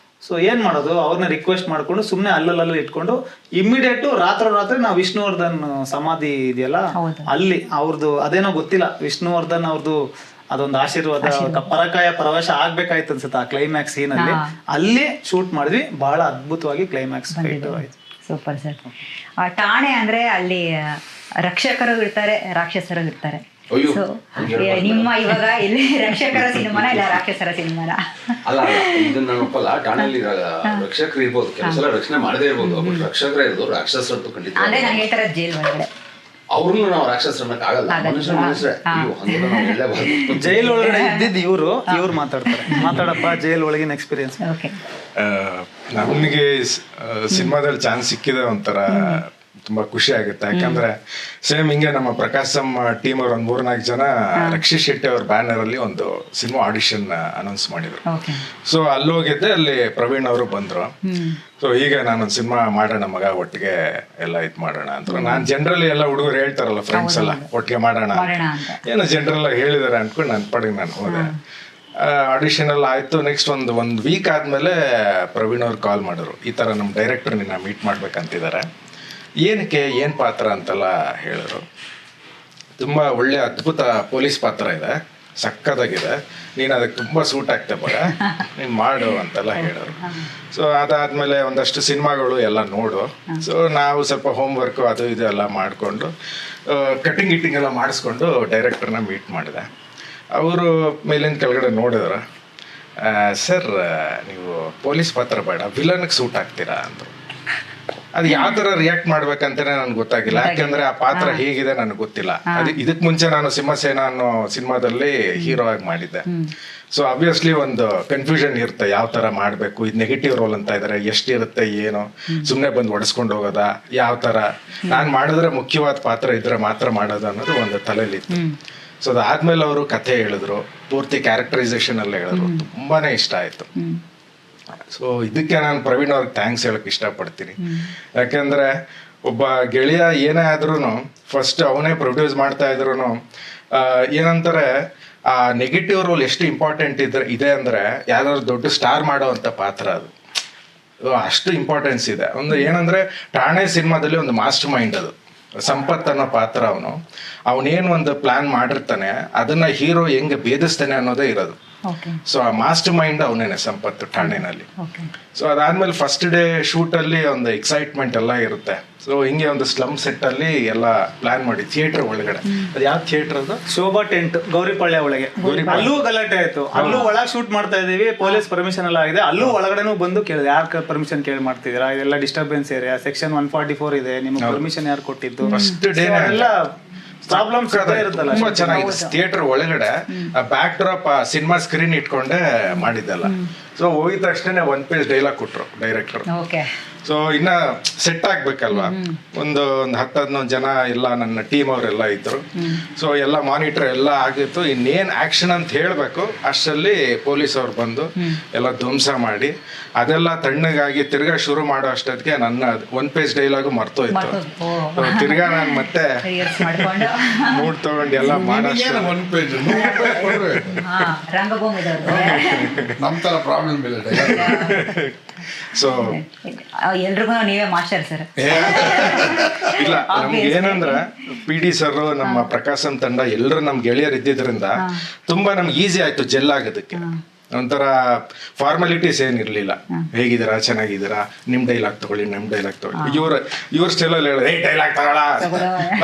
Speaker 3: ಸೊ ಏನ್ ಮಾಡೋದು, ಅವ್ರನ್ನ ರಿಕ್ವೆಸ್ಟ್ ಮಾಡ್ಕೊಂಡು ಸುಮ್ನೆ ಅಲ್ಲಲ್ಲಿ ಇಟ್ಕೊಂಡು ಇಮಿಡಿಯೇಟ್ ರಾತ್ರಿ ನಾವು ವಿಷ್ಣುವರ್ಧನ್ ಸಮಾಧಿ ಇದೆಯಲ್ಲ ಅಲ್ಲಿ ಅವ್ರದ್ದು ಅದೇನೋ ಗೊತ್ತಿಲ್ಲ, ವಿಷ್ಣುವರ್ಧನ್ ಅವ್ರದ್ದು ಅದೊಂದು ಆಶೀರ್ವಾದ ಪರಕಾಯ ಪ್ರವೇಶ ಆಗ್ಬೇಕಾಯ್ತು ಅನ್ಸುತ್ತೆ ಆ ಕ್ಲೈಮ್ಯಾಕ್ಸ್ ಸೀನ್ ಅಲ್ಲಿ. ಅಲ್ಲಿ ಶೂಟ್ ಮಾಡಿದ್ವಿ, ಬಹಳ ಅದ್ಭುತವಾಗಿ ಕ್ಲೈಮ್ಯಾಕ್ಸ್ ಫೈಟ್ ಆಯ್ತು.
Speaker 1: Super sir. ಠಾಣೆ ಅಂದ್ರೆ ಅಲ್ಲಿ ರಕ್ಷಕರು ಇರ್ತಾರೆ, ರಾಕ್ಷಸರು ಇರ್ತಾರೆ. ನಿಮ್ಮ ಇವಾಗ ಇಲ್ಲಿ ರಕ್ಷಕರ ಸಿನಿಮಾನ ಇಲ್ಲ ರಾಕ್ಷಸರ ಸಿನಿಮಾನ?
Speaker 4: ಅಲ್ಲ, ಇದನ್ನ ನಾನು ಒಪ್ಪಲ್ಲ. ಠಾಣೆಯಲ್ಲಿ ರಕ್ಷಕರು ಇರ್ಬೋದು, ಕೆಲಸ ರಕ್ಷಣೆ ಮಾಡದೇ ಇರ್ಬೋದು, ರಕ್ಷಕರೇ ಇರೋದು ರಾಕ್ಷಸರು ಖಂಡಿತ.
Speaker 1: ಅದೇ ನಾನು ಹೇಳ್ತಾರ ಜೈಲ್ ಒಳಗಡೆ
Speaker 4: ಅವ್ರನ್ನು ನಾವು ರಾಕ್ಷಸರು ಅನ್ನಕ್ ಆಗಲ್ಲ.
Speaker 3: ಜೈಲ್ ಒಳಗಡೆ ಇದ್ದಿದ್ದು ಇವ್ರು ಮಾತಾಡಪ್ಪ ಜೈಲ್ ಒಳಗಿನ ಎಕ್ಸ್ಪೀರಿಯನ್ಸ್.
Speaker 5: ನಮಗೆ ಸಿನಿಮಾದಲ್ಲಿ ಚಾನ್ಸ್ ಸಿಕ್ಕಿದೆ, ಒಂಥರ ತುಂಬಾ ಖುಷಿ ಆಗುತ್ತೆ. ಯಾಕಂದ್ರೆ ಸೇಮ್ ಹಿಂಗೆ ನಮ್ಮ ಪ್ರಕಾಶಂ ಟೀಮ್ ಅವ್ರ 3-4 ಜನ ರಕ್ಷಿತ್ ಶೆಟ್ಟಿ ಅವ್ರ ಬ್ಯಾನರ್ ಅಲ್ಲಿ ಒಂದು ಸಿನಿಮಾ ಆಡಿಷನ್ ಅನೌನ್ಸ್ ಮಾಡಿದ್ರು. ಸೊ ಅಲ್ಲಿ ಹೋಗಿದ್ದೆ, ಅಲ್ಲಿ ಪ್ರವೀಣ್ ಅವರು ಬಂದ್ರು. ಸೊ ಈಗ ನಾನೊಂದು ಸಿನಿಮಾ ಮಾಡೋಣ ಮಗ, ಒಟ್ಟಿಗೆ ಎಲ್ಲ ಇದ್ ಮಾಡೋಣ ಅಂತ. ನಾನ್ ಜನರಲಿ ಎಲ್ಲ ಹುಡುಗರು ಹೇಳ್ತಾರಲ್ಲ, ಫ್ರೆಂಡ್ಸ್ ಎಲ್ಲ ಒಟ್ಟಿಗೆ ಮಾಡೋಣ ಏನೋ ಜನರಲ್ ಹೇಳಿದಾರೆ ಅನ್ಕೊಂಡು ನನ್ನ ಪಡೆಗೆ ನಾನು ಹೋದೆ. ಆಡಿಷನ್ ಎಲ್ಲ ಆಯ್ತು. ನೆಕ್ಸ್ಟ್ ಒಂದು ವೀಕ್ ಆದ್ಮೇಲೆ ಪ್ರವೀಣ್ ಅವ್ರು ಕಾಲ್ ಮಾಡಿದ್ರು, ಈ ತರ ನಮ್ಮ ಡೈರೆಕ್ಟರ್ ನಿನ್ನ ಮೀಟ್ ಮಾಡ್ಬೇಕಂತಿದ್ದಾರೆ, ಏನಕ್ಕೆ, ಏನು ಪಾತ್ರ ಅಂತೆಲ್ಲ ಹೇಳಿದ್ರು. ತುಂಬ ಒಳ್ಳೆ ಅದ್ಭುತ ಪೊಲೀಸ್ ಪಾತ್ರ ಇದೆ, ಸಕ್ಕತ್ತಾಗಿದೆ, ನೀನು ಅದಕ್ಕೆ ತುಂಬ ಸೂಟ್ ಆಗ್ತೆ ಮಗ, ನೀನು ಮಾಡು ಅಂತೆಲ್ಲ ಹೇಳೋರು. ಸೊ ಅದಾದಮೇಲೆ ಒಂದಷ್ಟು ಸಿನಿಮಾಗಳು ಎಲ್ಲ ನೋಡು. ಸೊ ನಾವು ಸ್ವಲ್ಪ ಹೋಮ್ವರ್ಕು ಅದು ಇದು ಎಲ್ಲ ಮಾಡಿಕೊಂಡು ಕಟಿಂಗ್ ಎಲ್ಲ ಮಾಡಿಸ್ಕೊಂಡು ಡೈರೆಕ್ಟರ್ನ ಮೀಟ್ ಮಾಡಿದೆ. ಅವರು ಮೇಲಿನ ಕೆಳಗಡೆ ನೋಡಿದ್ರು, ಸರ್ ನೀವು ಪೊಲೀಸ್ ಪಾತ್ರ ಬೇಡ, ವಿಲನ್ಗೆ ಸೂಟ್ ಆಗ್ತೀರಾ ಅಂದರು. ಅದು ಯಾವ ತರ ರಿಯಾಕ್ಟ್ ಮಾಡ್ಬೇಕಂತಾನೆ ನನ್ಗೆ ಗೊತ್ತಾಗಿಲ್ಲ, ಯಾಕಂದ್ರೆ ಆ ಪಾತ್ರ ಹೇಗಿದೆ ನನಗೆ ಗೊತ್ತಿಲ್ಲ. ಅದು ಇದಕ್ ಮುಂಚೆ ನಾನು ಸಿಂಹಸೇನ ಅನ್ನೋ ಸಿನಿಮಾದಲ್ಲಿ ಹೀರೋ ಆಗಿ ಮಾಡಿದ್ದೆ. ಸೊ ಆಬ್ವಿಯಸ್ಲಿ ಒಂದು ಕನ್ಫ್ಯೂಷನ್ ಇರುತ್ತೆ, ಯಾವ ತರ ಮಾಡ್ಬೇಕು, ಇದು ನೆಗೆಟಿವ್ ರೋಲ್ ಅಂತ ಇದಾರೆ, ಎಷ್ಟಿರುತ್ತೆ ಏನು, ಸುಮ್ನೆ ಬಂದು ಒಡಿಸ್ಕೊಂಡು ಹೋಗೋದಾ, ಯಾವ ತರ ನಾನ್ ಮಾಡಿದ್ರೆ ಮುಖ್ಯವಾದ ಪಾತ್ರ ಇದ್ರೆ ಮಾತ್ರ ಮಾಡೋದು ಅನ್ನೋದು ಒಂದು ತಲೆಯಲ್ಲಿತ್ತು. ಸೊ ಅದಾದ್ಮೇಲೆ ಅವರು ಕಥೆ ಹೇಳಿದ್ರು, ಪೂರ್ತಿ ಕ್ಯಾರೆಕ್ಟರೈಸೇಷನ್ ಎಲ್ಲ ಹೇಳಿದ್ರು, ತುಂಬಾನೇ ಇಷ್ಟ ಆಯ್ತು. ಸೊ ಇದಕ್ಕೆ ನಾನು ಪ್ರವೀಣ್ ಅವ್ರಿಗೆ ಥ್ಯಾಂಕ್ಸ್ ಹೇಳಕ್ ಇಷ್ಟಪಡ್ತೀನಿ. ಯಾಕೆಂದ್ರೆ ಒಬ್ಬ ಗೆಳೆಯ ಏನೇ ಆದ್ರೂ ಫಸ್ಟ್ ಅವನೇ ಪ್ರೊಡ್ಯೂಸ್ ಮಾಡ್ತಾ ಇದ್ರು ಏನಂತಾರೆ, ಆ ನೆಗೆಟಿವ್ ರೋಲ್ ಎಷ್ಟು ಇಂಪಾರ್ಟೆಂಟ್ ಇದೆ ಅಂದ್ರೆ ಯಾವ್ದಾದ್ರು ದೊಡ್ಡ ಸ್ಟಾರ್ ಮಾಡೋ ಅಂತ ಪಾತ್ರ ಅದು ಅಷ್ಟು ಇಂಪಾರ್ಟೆನ್ಸ್ ಇದೆ. ಒಂದು ಏನಂದ್ರೆ ಠಾಣೆ ಸಿನಿಮಾದಲ್ಲಿ ಒಂದು ಮಾಸ್ಟರ್ ಮೈಂಡ್ ಅದು ಸಂಪತ್ ಅನ್ನೋ ಪಾತ್ರ. ಅವನೇನು ಒಂದು ಪ್ಲಾನ್ ಮಾಡಿರ್ತಾನೆ, ಅದನ್ನ ಹೀರೋ ಹೆಂಗೆ ಭೇದಿಸ್ತಾನೆ ಅನ್ನೋದೇ ಇರೋದು. ಸೊ ಆ ಮಾಸ್ಟರ್ ಮೈಂಡ್ ಅವನೇನೆ ಸಂಪತ್ತು ಠಾಣೆನಲ್ಲಿ. ಸೊ ಅದಾದ್ಮೇಲೆ ಫಸ್ಟ್ ಡೇ ಶೂಟ್ ಅಲ್ಲಿ ಒಂದು ಎಕ್ಸೈಟ್ಮೆಂಟ್ ಎಲ್ಲ ಇರುತ್ತೆ. ಸೊ ಹಿಂಗೆ ಒಂದು ಸ್ಲಮ್ ಸೆಟ್ ಅಲ್ಲಿ ಎಲ್ಲ ಪ್ಲಾನ್ ಮಾಡಿ ಥಿಯೇಟರ್ ಒಳಗಡೆ, ಅದು ಯಾವ ಥಿಯೇಟರ್ ಅದು,
Speaker 3: ಶೋಭಾ ಟೆಂಟ್ ಗೌರಿಪಾಳ್ಯ ಒಳಗೆ. ಅಲ್ಲೂ ಗಲಾಟೆ ಆಯ್ತು, ಅಲ್ಲೂ ಒಳಗೆ ಶೂಟ್ ಮಾಡ್ತಾ ಇದೀವಿ, ಪೊಲೀಸ್ ಪರ್ಮಿಷನ್ ಎಲ್ಲ ಆಗಿದೆ. ಅಲ್ಲೂ ಒಳಗಡೆನೂ ಬಂದು ಕೇಳಿದೆ, ಯಾರು ಪರ್ಮಿಷನ್ ಕೇಳಿ ಮಾಡ್ತಿದ್ದೀರಾ, ಇದೆಲ್ಲ ಡಿಸ್ಟರ್ಬೆನ್ಸ್ ಏರಿಯಾ, ಸೆಕ್ಷನ್ 144 ಇದೆ, ನಿಮ್ಗೆ ಪರ್ಮಿಷನ್ ಯಾರು ಕೊಟ್ಟಿದ್ದು,
Speaker 5: ಫಸ್ಟ್ ಡೇ
Speaker 3: ಎಲ್ಲ ಪ್ರಾಬ್ಲಮ್ಸ್ ಇರುತ್ತಲ್ಲ.
Speaker 5: ತುಂಬಾ ಚೆನ್ನಾಗಿದೆ. ಥಿಯೇಟರ್ ಒಳಗಡೆ ಬ್ಯಾಕ್ ಡ್ರಾಪ್ ಸಿನಿಮಾ ಸ್ಕ್ರೀನ್ ಇಟ್ಕೊಂಡೆ ಮಾಡಿದ್ದಲ್ಲ. ಸೊ ಹೋಗಿದ ತಕ್ಷಣ 1 ಪೇಜ್ ಡೈಲಾಗ್ ಕೊಟ್ರು ಡೈರೆಕ್ಟರ್. ಸೊ ಇನ್ನ ಸೆಟ್ ಆಗ್ಬೇಕಲ್ವಾ, ಒಂದು 10-11 ಜನ ಎಲ್ಲ ನನ್ನ ಟೀಮ್ ಅವರೆಲ್ಲ ಇದ್ರು. ಸೊ ಎಲ್ಲ ಮಾನಿಟರ್ ಎಲ್ಲ ಆಗಿತ್ತು, ಇನ್ನೇನ್ ಆಕ್ಷನ್ ಅಂತ ಹೇಳ್ಬೇಕು ಅಷ್ಟರಲ್ಲಿ ಪೊಲೀಸ್ ಅವ್ರು ಬಂದು ಎಲ್ಲ ಧ್ವಂಸ ಮಾಡಿ ಅದೆಲ್ಲ ತಣ್ಣಗಾಗಿ ತಿರ್ಗಾ ಶುರು ಮಾಡೋ ಅಷ್ಟೊತ್ತಿಗೆ ನನ್ನ 1 ಪೇಜ್ ಡೈಲಾಗು ಮರ್ತೋಯ್ತು. ತಿರ್ಗಾ ನಾನು ಮತ್ತೆ ಮೂಡ್ ತಗೊಂಡು ಎಲ್ಲ ಮಾಡೋ
Speaker 2: ನಮ್ ತರ ಪ್ರಾಬ್ಲಮ್ ಇಲ್ಲ.
Speaker 5: ಸೊ
Speaker 1: ಎಲ್ರಿಗೂ ನೀವೇ ಮಾಸ್ಟರ್ ಸರ್.
Speaker 5: ಇಲ್ಲ ನಮ್ಗೆ ಏನಂದ್ರ ಪಿ ಡಿ ಸರ್ ನಮ್ಮ ಪ್ರಕಾಶಂ ತಂಡ ಎಲ್ಲರೂ ನಮ್ ಗೆಳೆಯರು ಇದ್ದಿದ್ರಿಂದ ತುಂಬಾ ನಮ್ಗೆ ಈಸಿ ಆಯ್ತು ಜೆಲ್ ಆಗೋದಕ್ಕೆ. ಒಂಥರ ಫಾರ್ಮಾಲಿಟೀಸ್ ಏನಿರ್ಲಿಲ್ಲ. ಹೇಗಿದ್ದೀರಾ, ಚೆನ್ನಾಗಿದ್ದೀರಾ, ನಿಮ್ ಡೈಲಾಗ್ ತಗೊಳ್ಳಿ, ನಮ್ ಡೈಲಾಗ್ ತಗೊಳ್ಳಿ. ಇವ್ರ ಸ್ಟೈಲಲ್ಲಿ ಹೇಳೋದು ಡೈಲಾಗ್ ತಗೊಳ,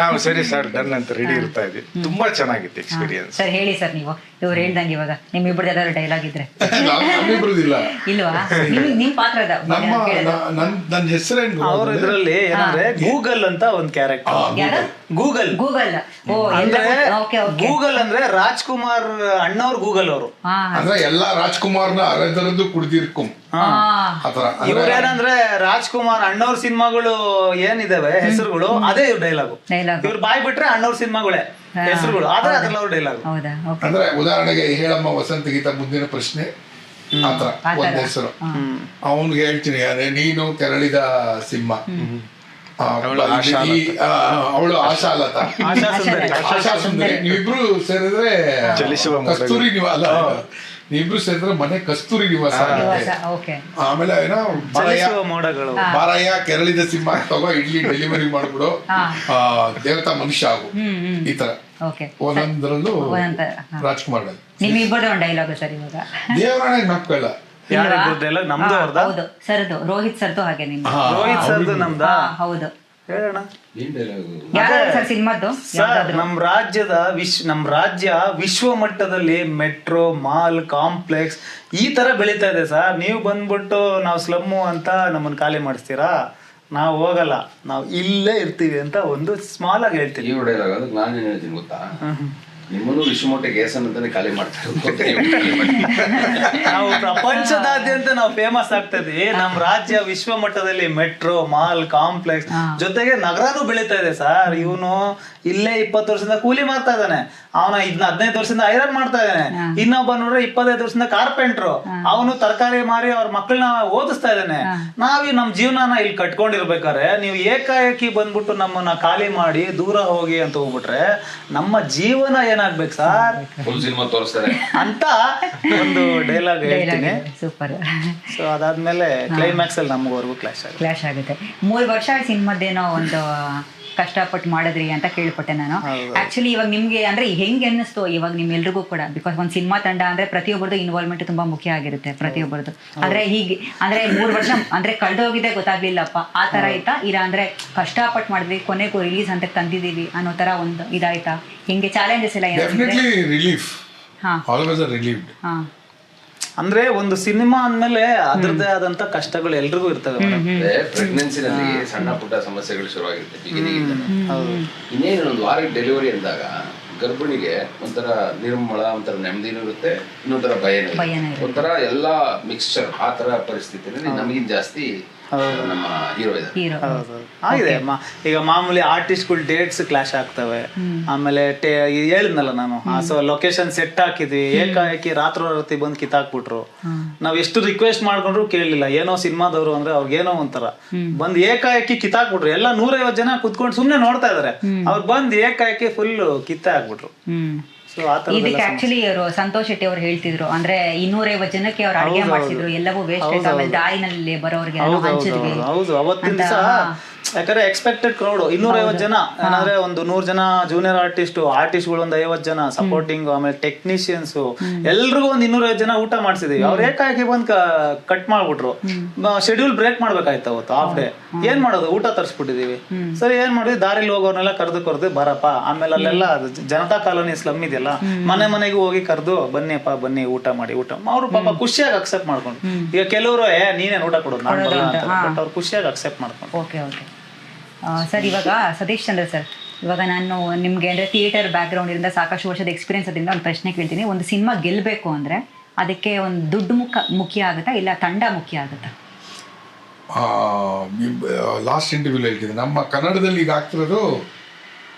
Speaker 5: ನಾವು ಸರಿ ಸರ್ ಡನ್ ಅಂತ ರೆಡಿ ಇರ್ತಾ ಇದ್ವಿ. ತುಂಬಾ ಚೆನ್ನಾಗಿತ್ತು ಎಕ್ಸ್ಪೀರಿಯನ್ಸ್.
Speaker 1: ಸರ್ ಹೇಳಿ ಸರ್, ನೀವು ಇವ್ರು ಹೇಳ್ದಂಗೆ ಇವಾಗ ನಿಮ್ ಇಬ್ಬರದ್ದು ಯಾವ್ದಾದ್ರು ಡೈಲಾಗ್ ಇದ್ರೆ.
Speaker 2: ನಮ್ಮಿಬ್ರದಿಲ್ಲ
Speaker 1: ಇಲ್ವಾ? ನಿಮ್ ಪಾತ್ರದ
Speaker 2: ನನ್ನ ಹೆಸರೇನು
Speaker 3: ಅವ್ರ ಇದ್ರಲ್ಲಿ ಏನಂದ್ರೆ ಗೂಗಲ್ ಅಂತ ಒಂದ್ ಕ್ಯಾರೆಕ್ಟರ್. ಗೂಗಲ್ ಅಂದ್ರೆ ಗೂಗಲ್ ಅಂದ್ರೆ ರಾಜ್ಕುಮಾರ್ ಅಣ್ಣವ್ರು ಗೂಗಲ್ ಅವರು.
Speaker 2: ಅಂದ್ರೆ ಎಲ್ಲಾ ರಾಜ್ಕುಮಾರ್ನ ಅರೆದರದ್ದು ಕುಡ್ದಿರ್ಕುಂ ಆತರ.
Speaker 3: ಇವ್ರೇನಂದ್ರೆ ರಾಜ್ಕುಮಾರ್ ಅಣ್ಣವ್ರ ಸಿನಿಮಾಗಳು ಏನಿದಾವೆ ಹೆಸರುಗಳು ಅದೇ ಇವ್ರ ಡೈಲಾಗು. ಇವ್ರ ಬಾಯ್ ಬಿಟ್ರೆ ಅಣ್ಣವ್ರ ಸಿನಿಮಾಗಳೇ ಹೆಸರುಗಳು, ಆದ್ರೆ ಅದ್ರಲ್ಲಿ ಅವ್ರ ಡೈಲಾಗು.
Speaker 2: ಅಂದ್ರೆ ಉದಾಹರಣೆಗೆ ಹೇಳಮ್ಮ ವಸಂತ ಗೀತ ಮುಂದಿನ ಪ್ರಶ್ನೆ ಆತರ ಒಂದ್ ಹೆಸರು. ಅವನ್ಗೆ ಹೇಳ್ತೀನಿ, ನೀನು ಕೆರಳಿದ ಸಿಂಹ, ಅವಳು ಆಶಾ ಲತಾ, ಆಶಾ ಸುಂದರಿ. ನೀವಿಬ್ರು ಸೇರಿದ್ರೆ ಕಸ್ತೂರಿ ನಿವಾಸ, ನೀವಿಬ್ರು ಸೇರಿದ್ರೆ ಮನೆ ಕಸ್ತೂರಿ ನಿವಾಸ. ಆಮೇಲೆ ಏನೋ ಬಾರಯ್ಯ ಕೆರಳಿದ ಸಿಂಹ ತಗೋ, ಇಡ್ಲಿ ಡೆಲಿವರಿ ಮಾಡ್ಬಿಡು, ದೇವತಾ ಮನುಷ್ಯ ಆಗು, ಈ ತರ ಒಂದೊಂದರಲ್ಲೂ ರಾಜ್ಕುಮಾರ್
Speaker 1: ಡೈಲಾಗ್ ಸರ್. ಇವಾಗ
Speaker 2: ದೇವರಾಣೆ ನಾಪ್ಕೊಳ್ಳ
Speaker 3: ನಮ್ದು
Speaker 1: ಹೌದು ಸರ್ದು, ರೋಹಿತ್ ಸರ್ದು ಹಾಗೆ ನಿಮ್ದು.
Speaker 3: ರೋಹಿತ್ ಸರ್ದು ನಮ್ದ.
Speaker 1: ಹೌದು
Speaker 3: ಹೇಳೋಣ.
Speaker 1: ಸಿನಿಮಾದ್ದು
Speaker 3: ನಮ್ ರಾಜ್ಯದ ನಮ್ ರಾಜ್ಯ ವಿಶ್ವ ಮಟ್ಟದಲ್ಲಿ ಮೆಟ್ರೋ, ಮಾಲ್, ಕಾಂಪ್ಲೆಕ್ಸ್ ಈ ತರ ಬೆಳೀತಾ ಇದೆ ಸರ್. ನೀವು ಬಂದ್ಬಿಟ್ಟು ನಾವು ಸ್ಲಮ್ಮು ಅಂತ ನಮ್ಮನ್ನ ಖಾಲಿ ಮಾಡಿಸ್ತೀರಾ? ನಾವು ಹೋಗಲ್ಲ, ನಾವು ಇಲ್ಲೇ ಇರ್ತೀವಿ ಅಂತ ಒಂದು ಸ್ಮಾಲ್ ಆಗಿ ಹೇಳ್ತೀವಿ.
Speaker 4: ಈ ಡೈಲಾಗ್ ಅದಕ್ಕೆ ನಾನು ಏನ್ ಹೇಳ್ತೀನಿ ಗೊತ್ತಾ, ನಿಮ್ಮನ್ನು ವಿಶ್ವಮಟ್ಟಕ್ಕೆ ಏಸನ್ ಅಂತಾನೆ ಖಾಲಿ ಮಾಡ್ತಾರೆ.
Speaker 3: ನಾವು ಪ್ರಪಂಚದಾದ್ಯಂತ ನಾವು ಫೇಮಸ್ ಆಗ್ತಾ ಇದೀವಿ. ನಮ್ ರಾಜ್ಯ ವಿಶ್ವ ಮಟ್ಟದಲ್ಲಿ ಮೆಟ್ರೋ, ಮಾಲ್, ಕಾಂಪ್ಲೆಕ್ಸ್ ಜೊತೆಗೆ ನಗರನೂ ಬೆಳೀತಾ ಇದೆ ಸರ್. ಇವನು ಇಲ್ಲೇ 20 ವರ್ಷದಿಂದ ಕೂಲಿ ಮಾಡ್ತಾ ಇದ್ದಾನೆ, ಅವನ 15 ವರ್ಷದಿಂದ ಐರನ್ ಮಾಡ್ತಾ ಇದ್ದಾನೆ. ಇನ್ನೊಬ್ಬ ನೋಡ್ರೆ 25 ವರ್ಷದಿಂದ ಕಾರ್ಪೆಂಟ್ರು, ಅವನು ತರಕಾರಿ ಮಾರಿ ಅವ್ರ ಮಕ್ಕಳನ್ನ ಓದಿಸ್ತಾ ಇದ್ದಾನೆ. ನಾವ್ ನಮ್ ಜೀವನನ ಇಲ್ಲಿ ಕಟ್ಕೊಂಡಿರ್ಬೇಕಾದ್ರೆ ನೀವು ಏಕಾಏಕಿ ಬಂದ್ಬಿಟ್ಟು ನಮ್ಮನ್ನ ಖಾಲಿ ಮಾಡಿ ದೂರ ಹೋಗಿ ಅಂತ ಹೋಗ್ಬಿಟ್ರೆ ನಮ್ಮ ಜೀವನ ಏನಾಗ್ಬೇಕು ಸರ್ ಅಂತ ಒಂದು ಡೈಲಾಗ್ ಹೇಳ್ತೀನಿ.
Speaker 1: ಸೂಪರ್.
Speaker 3: ಸೊ ಅದಾದ್ಮೇಲೆ ಕ್ಲೈಮ್ಯಾಕ್ಸ್ ಅಲ್ಲಿ ನಮ್ವರೆಗೂ ಕ್ಲಾಶ್
Speaker 1: ಆಗುತ್ತೆ. 3 ವರ್ಷ ಸಿನಿಮಾದೇನೋ ಒಂದು ಕಷ್ಟಪಟ್ಟು ಮಾಡಿದ್ರಿ ಅಂತ ಕೇಳ್ಪಟ್ಟೆ ನಾನು. ಆಕ್ಚುಲಿ ಇವಾಗ ನಿಮ್ಗೆ ಅಂದ್ರೆ ಹೆಂಗೆ ಅನ್ನಿಸ್ತು ಇವಾಗ ನಿಮ್ಮೆಲ್ರಿಗೂ ಕೂಡ? ಬಿಕಾಸ್ ಒಂದು ಸಿನಿಮಾ ತಂಡ ಅಂದ್ರೆ ಪ್ರತಿಯೊಬ್ಬರದು ಇನ್ವಾಲ್ವ್ಮೆಂಟ್ ತುಂಬಾ ಮುಖ್ಯ ಆಗಿರುತ್ತೆ ಪ್ರತಿಯೊಬ್ಬರದು. ಅಂದ್ರೆ ಹೀಗೆ ಅಂದ್ರೆ 3 ವರ್ಷ ಅಂದ್ರೆ ಕಳೆದೋಗಿದೆ ಗೊತ್ತಾಗ್ಲಿಲ್ಲಪ್ಪ ಆ ತರ ಆಯ್ತಾ, ಇಲ್ಲ ಅಂದ್ರೆ ಕಷ್ಟಪಟ್ಟು ಮಾಡಿದ್ವಿ ಕೊನೆಗೂ ರಿಲೀಸ್ ಅಂತ ತಂದಿದೀವಿ ಅನ್ನೋ ತರ ಒಂದು ಇದಾಯ್ತಾ? ಹಿಂಗೆ ಚಾಲೆಂಜಸ್ ಎಲ್ಲ
Speaker 3: ಅಂದ್ರೆ ಒಂದು ಸಿನಿಮಾ ಅಂದ್ಮೇಲೆ ಅದ್ರದ್ದೇ ಆದಂತ ಕಷ್ಟಗಳು ಎಲ್ರಿಗೂ ಇರ್ತವೆ.
Speaker 4: ಪ್ರೆಗ್ನೆನ್ಸಿನಲ್ಲಿ ಸಣ್ಣ ಪುಟ್ಟ ಸಮಸ್ಯೆಗಳು ಶುರುವಾಗಿರುತ್ತೆ ಬಿಗಿನಿಂಗ್. ಇನ್ನೇನು ಒಂದು ವಾರಕ್ಕೆ ಡೆಲಿವರಿ ಅಂದಾಗ ಗರ್ಭಿಣಿಗೆ ಒಂಥರ ನಿರ್ಮಳ, ಒಂಥರ ನೆಮ್ಮದಿನೂ ಇರುತ್ತೆ, ಇನ್ನೊಂಥರ ಭಯನೂ ಇರುತ್ತೆ, ಒಂಥರ ಎಲ್ಲಾ ಮಿಕ್ಸ್ಚರ್. ಆ ತರ ಪರಿಸ್ಥಿತಿಯಲ್ಲಿ ನಮಗಿನ್ ಜಾಸ್ತಿ ನಮ್ಮ ಹೀರೋ
Speaker 3: ಆಗಿದೆ. ಈಗ ಮಾಮೂಲಿ ಆರ್ಟಿಸ್ಟ್ಗಳು ಡೇಟ್ಸ್ ಕ್ಲಾಶ್ ಆಗ್ತವೆ. ಆಮೇಲೆ ಹೇಳಿದ್ನಲ್ಲ ನಾನು, ಸೊ ಲೊಕೇಶನ್ ಸೆಟ್ ಹಾಕಿದ್ವಿ, ಏಕಾಏಕಿ ರಾತ್ರಿ ಬಂದು ಕಿತ್ತಾಕ್ಬಿಟ್ರು. ನಾವ್ ಎಷ್ಟು ರಿಕ್ವೆಸ್ಟ್ ಮಾಡ್ಕೊಂಡ್ರು ಕೇಳಲಿಲ್ಲ. ಏನೋ ಸಿನಿಮಾದವ್ರು ಅಂದ್ರೆ ಅವ್ರಿಗೇನೋ ಒಂಥರ ಬಂದ್ ಏಕಾಏಕಿ ಕಿತ್ತಾಕ್ಬಿಟ್ರು. ಎಲ್ಲ 150 ಜನ ಕುತ್ಕೊಂಡು ಸುಮ್ನೆ ನೋಡ್ತಾ ಇದಾರೆ, ಅವ್ರು ಬಂದ್ ಏಕಾಏಕಿ ಫುಲ್ ಕಿತ್ತ ಹಾಕ್ಬಿಟ್ರು.
Speaker 1: ಇದಕ್ಕೆ ಆಕ್ಚುಲಿ ಸಂತೋಷ್ ಶೆಟ್ಟಿ ಅವ್ರು ಹೇಳ್ತಿದ್ರು, ಅಂದ್ರೆ 250 ಜನಕ್ಕೆ ಅವ್ರು ಅಡಿಗೆ ಮಾಡಿಸಿದ್ರು, ಎಲ್ಲವೂ ವೇಸ್ಟ್. ಆಮೇಲೆ ದಾಯಿನಲ್ಲಿ ಬರೋರಿಗೆ ಹಂಚಿದ್ವಿ.
Speaker 3: ಹೌದು, ಅವತ್ತಿನ ದಿವಸ ಯಾಕಂದ್ರೆ ಎಕ್ಸ್ಪೆಕ್ಟೆಡ್ ಕ್ರೌಡ್ 250 ಜನ. ಏನಂದ್ರೆ ಒಂದು 100 ಜನ ಜೂನಿಯರ್ ಆರ್ಟಿಸ್ಟ್ಗಳು ಒಂದು 50 ಜನ ಸಪೋರ್ಟಿಂಗ್, ಆಮೇಲೆ ಟೆಕ್ನಿಷಿಯನ್ಸ್ ಎಲ್ರಿಗೂ ಒಂದು 250 ಜನ ಊಟ ಮಾಡಿಸಿದೀವಿ. ಅವ್ರು ಏಕಾಏಕಿ ಬಂದ್ ಕಟ್ ಮಾಡ್ಬಿಟ್ರು. ಶೆಡ್ಯೂಲ್ ಬ್ರೇಕ್ ಮಾಡ್ಬೇಕಾಯ್ತು ಅವತ್ತು ಹಾಫ್ ಡೇ. ಏನ್ ಮಾಡೋದು, ಊಟ ತರಿಸ್ಬಿಟ್ಟಿದೀವಿ. ಸರಿ ಏನ್ ಮಾಡಿದ್ವಿ, ದಾರಿಲಿ ಹೋಗೋರ್ನೆಲ್ಲ ಕರೆದು ಬರಪ್ಪ. ಆಮೇಲೆ ಅಲ್ಲೆಲ್ಲ ಜನತಾ ಕಾಲೋನಿ ಸ್ಲಮ್ ಇದೆಯಲ್ಲ, ಮನೆಗೂ ಹೋಗಿ ಕರೆದು ಬನ್ನಿಯಪ್ಪ ಬನ್ನಿ ಊಟ ಮಾಡಿ. ಅವ್ರು ಪಾಪ ಖುಷಿಯಾಗಿ ಅಕ್ಸೆಪ್ಟ್ ಮಾಡ್ಕೊಂಡು. ಈಗ ಕೆಲವರು ನೀನೇನ್ ಊಟ ಕೊಡೋದು ನಾನು ಬರಲ್ಲ ಅಂತ, ಬಟ್ ಅವ್ರು ಖುಷಿಯಾಗಿ ಅಕ್ಸೆಪ್ಟ್ ಮಾಡ್ಕೊಂಡು.
Speaker 1: ಓಕೆ ಸರ್, ಇವಾಗ ಸತೀಶ್ ಚಂದ್ರ ಸರ್, ಇವಾಗ ನಾನು ನಿಮ್ಗೆ ಅಂದ್ರೆ ಥಿಯೇಟರ್ ಬ್ಯಾಕ್ಗ್ರೌಂಡ್ ಇಂದ ಸಾಕಷ್ಟು ವರ್ಷದ ಎಕ್ಸ್ಪೀರಿಯನ್ಸ್ ಅದರಿಂದ ಒಂದು ಪ್ರಶ್ನೆ ಕೇಳ್ತೀನಿ. ಒಂದು ಸಿನಿಮಾ ಗೆಲ್ಲಬೇಕು ಅಂದ್ರೆ ಅದಕ್ಕೆ ಒಂದು ದುಡ್ಡು ಮುಖ್ಯ ಆಗುತ್ತಾ, ಇಲ್ಲ ತಂಡ ಮುಖ್ಯ ಆಗುತ್ತಾ?
Speaker 2: ಲಾಸ್ಟ್ ಇಂಟರ್ವ್ಯೂ ಹೇಳ್ತಿದ್ದೆ, ನಮ್ಮ ಕನ್ನಡದಲ್ಲಿ ಈಗ ಆಗ್ತಿರೋದು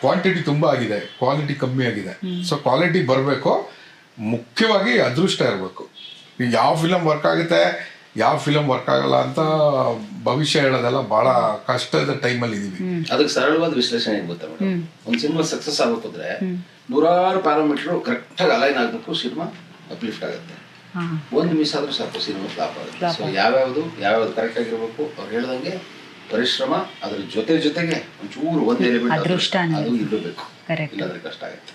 Speaker 2: ಕ್ವಾಂಟಿಟಿ ತುಂಬ ಆಗಿದೆ, ಕ್ವಾಲಿಟಿ ಕಮ್ಮಿ ಆಗಿದೆ. ಸೊ ಕ್ವಾಲಿಟಿ ಬರಬೇಕು, ಮುಖ್ಯವಾಗಿ ಅದೃಷ್ಟ ಇರಬೇಕು. ಈಗ ಯಾವ ಫಿಲಮ್ ವರ್ಕ್ ಆಗುತ್ತೆ, ಯಾವ ಫಿಲಮ್ ವರ್ಕ್ ಆಗಲ್ಲ ಅಂತ ಭವಿಷ್ಯ ಹೇಳೋದೆಲ್ಲ ಬಹಳ ಕಷ್ಟದ ಟೈಮಲ್ಲಿ ಇದೀವಿ.
Speaker 4: ಅದಕ್ಕೆ ಸರಳವಾದ ವಿಶ್ಲೇಷಣೆ ಗೊತ್ತಾ ಮೇಡಮ್, ಒಂದು ಸಿನಿಮಾ ಸಕ್ಸಸ್ ಆಗಬೇಕಾದ್ರೆ 100 ಪ್ಯಾರಾಮೀಟರ್ ಕರೆಕ್ಟಾಗಿ ಅಲೈನ್ ಆಗಬೇಕು, ಸಿನಿಮಾ ಅಪ್ಲಿಫ್ಟ್ ಆಗುತ್ತೆ. ಒಂದು ಮಿಸ್ ಆದ್ರೂ ಸಾಕು ಸಿನಿಮಾ ಫ್ಲಾಪ್ ಆಗುತ್ತೆ. ಸೊ ಯಾವ್ಯಾವ್ದು ಕರೆಕ್ಟ್ ಆಗಿರ್ಬೇಕು, ಅವ್ರು ಹೇಳ್ದಂಗೆ ಪರಿಶ್ರಮ, ಅದ್ರ ಜೊತೆಗೆ ಒಂಚೂರು ಒಂದೇ
Speaker 1: ಅದೃಷ್ಟ
Speaker 4: ಅದು ಇರಬೇಕು,
Speaker 1: ಕರೆಕ್ಟ್.
Speaker 4: ಇಲ್ಲಾಂದ್ರೆ ಕಷ್ಟ ಆಗುತ್ತೆ.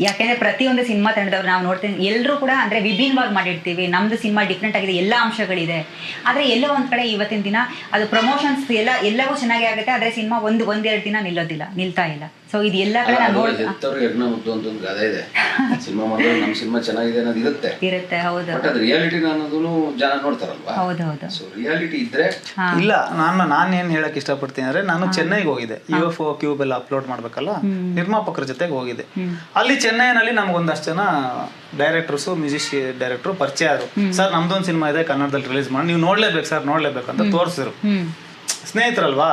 Speaker 1: ಯಾಕೆಂದ್ರೆ ಪ್ರತಿಯೊಂದು ಸಿನಿಮಾ ತಂಡದವ್ರು ನಾವು ನೋಡ್ತೀನಿ, ಎಲ್ಲರೂ ಕೂಡ ಅಂದ್ರೆ ವಿಭಿನ್ನವಾಗಿ ಮಾಡಿರ್ತೀವಿ, ನಮ್ದು ಸಿನಿಮಾ ಡಿಫ್ರೆಂಟ್ ಆಗಿದೆ, ಎಲ್ಲ ಅಂಶಗಳಿದೆ. ಆದರೆ ಎಲ್ಲೋ ಒಂದ್ ಕಡೆ ಇವತ್ತಿನ ದಿನ ಅದು ಪ್ರಮೋಷನ್ಸ್ ಎಲ್ಲವೂ ಚೆನ್ನಾಗಿ ಆಗುತ್ತೆ, ಆದರೆ ಸಿನಿಮಾ ಒಂದೆರಡು ದಿನ ನಿಲ್ತಾ ಇಲ್ಲ. ಸೊ ಇದು ಎಲ್ಲ ಕಡೆ ನಾನು
Speaker 4: ಒಂದು ಗಾದೆ ಇದೆ, ಸಿನಿಮಾ ಮಾಡಿದ್ರೆ ನಮ್ಮ ಸಿನಿಮಾ ಚೆನ್ನಾಗಿದೆ ಅನ್ನೋದು
Speaker 1: ಇರುತ್ತೆ. ಹೌದು,
Speaker 4: ಬಟ್ ಅದು ರಿಯಾಲಿಟಿನ ಅನ್ನೋದನ್ನು ಜನ ನೋಡ್ತಾರಲ್ವಾ.
Speaker 1: ಹೌದು.
Speaker 4: ಸೊ ರಿಯಾಲಿಟಿ ಇದ್ರೆ
Speaker 3: ಇಲ್ಲ. ನಾನು ಏನ್ ಹೇಳಕ್ ಇಷ್ಟಪಡ್ತೀನಿ ಅಂದ್ರೆ, ನಾನು ಚೆನ್ನೈಗೆ ಹೋಗಿದ್ದೆ, UFO ಕ್ಯೂಬ್ ಎಲ್ಲ ಅಪ್ಲೋಡ್ ಮಾಡ್ಬೇಕಲ್ಲ, ನಿರ್ಮಾಪಕರ ಜೊತೆಗೆ ಹೋಗಿದ್ದೆ. ಅಲ್ಲಿ ಚೆನ್ನೈನಲ್ಲಿ ನಮ್ಗೊಂದಷ್ಟು ಜನ ಡೈರೆಕ್ಟರ್ಸ್, ಮ್ಯೂಸಿಷಿಯನ್ ಡೈರೆಕ್ಟರ್ ಪರಿಚಯ ಆದ್ರು. ಸರ್ ನಮ್ದೊಂದು ಸಿನಿಮಾ ಇದೆ ಕನ್ನಡದಲ್ಲಿ ರಿಲೀಸ್ ಮಾಡಿ, ನೀವು ನೋಡ್ಲೇಬೇಕು ಸರ್, ನೋಡ್ಲೇಬೇಕು ಅಂತ ತೋರಿಸಿದ್ರು. ಸ್ನೇಹಿತರಲ್ವಾ,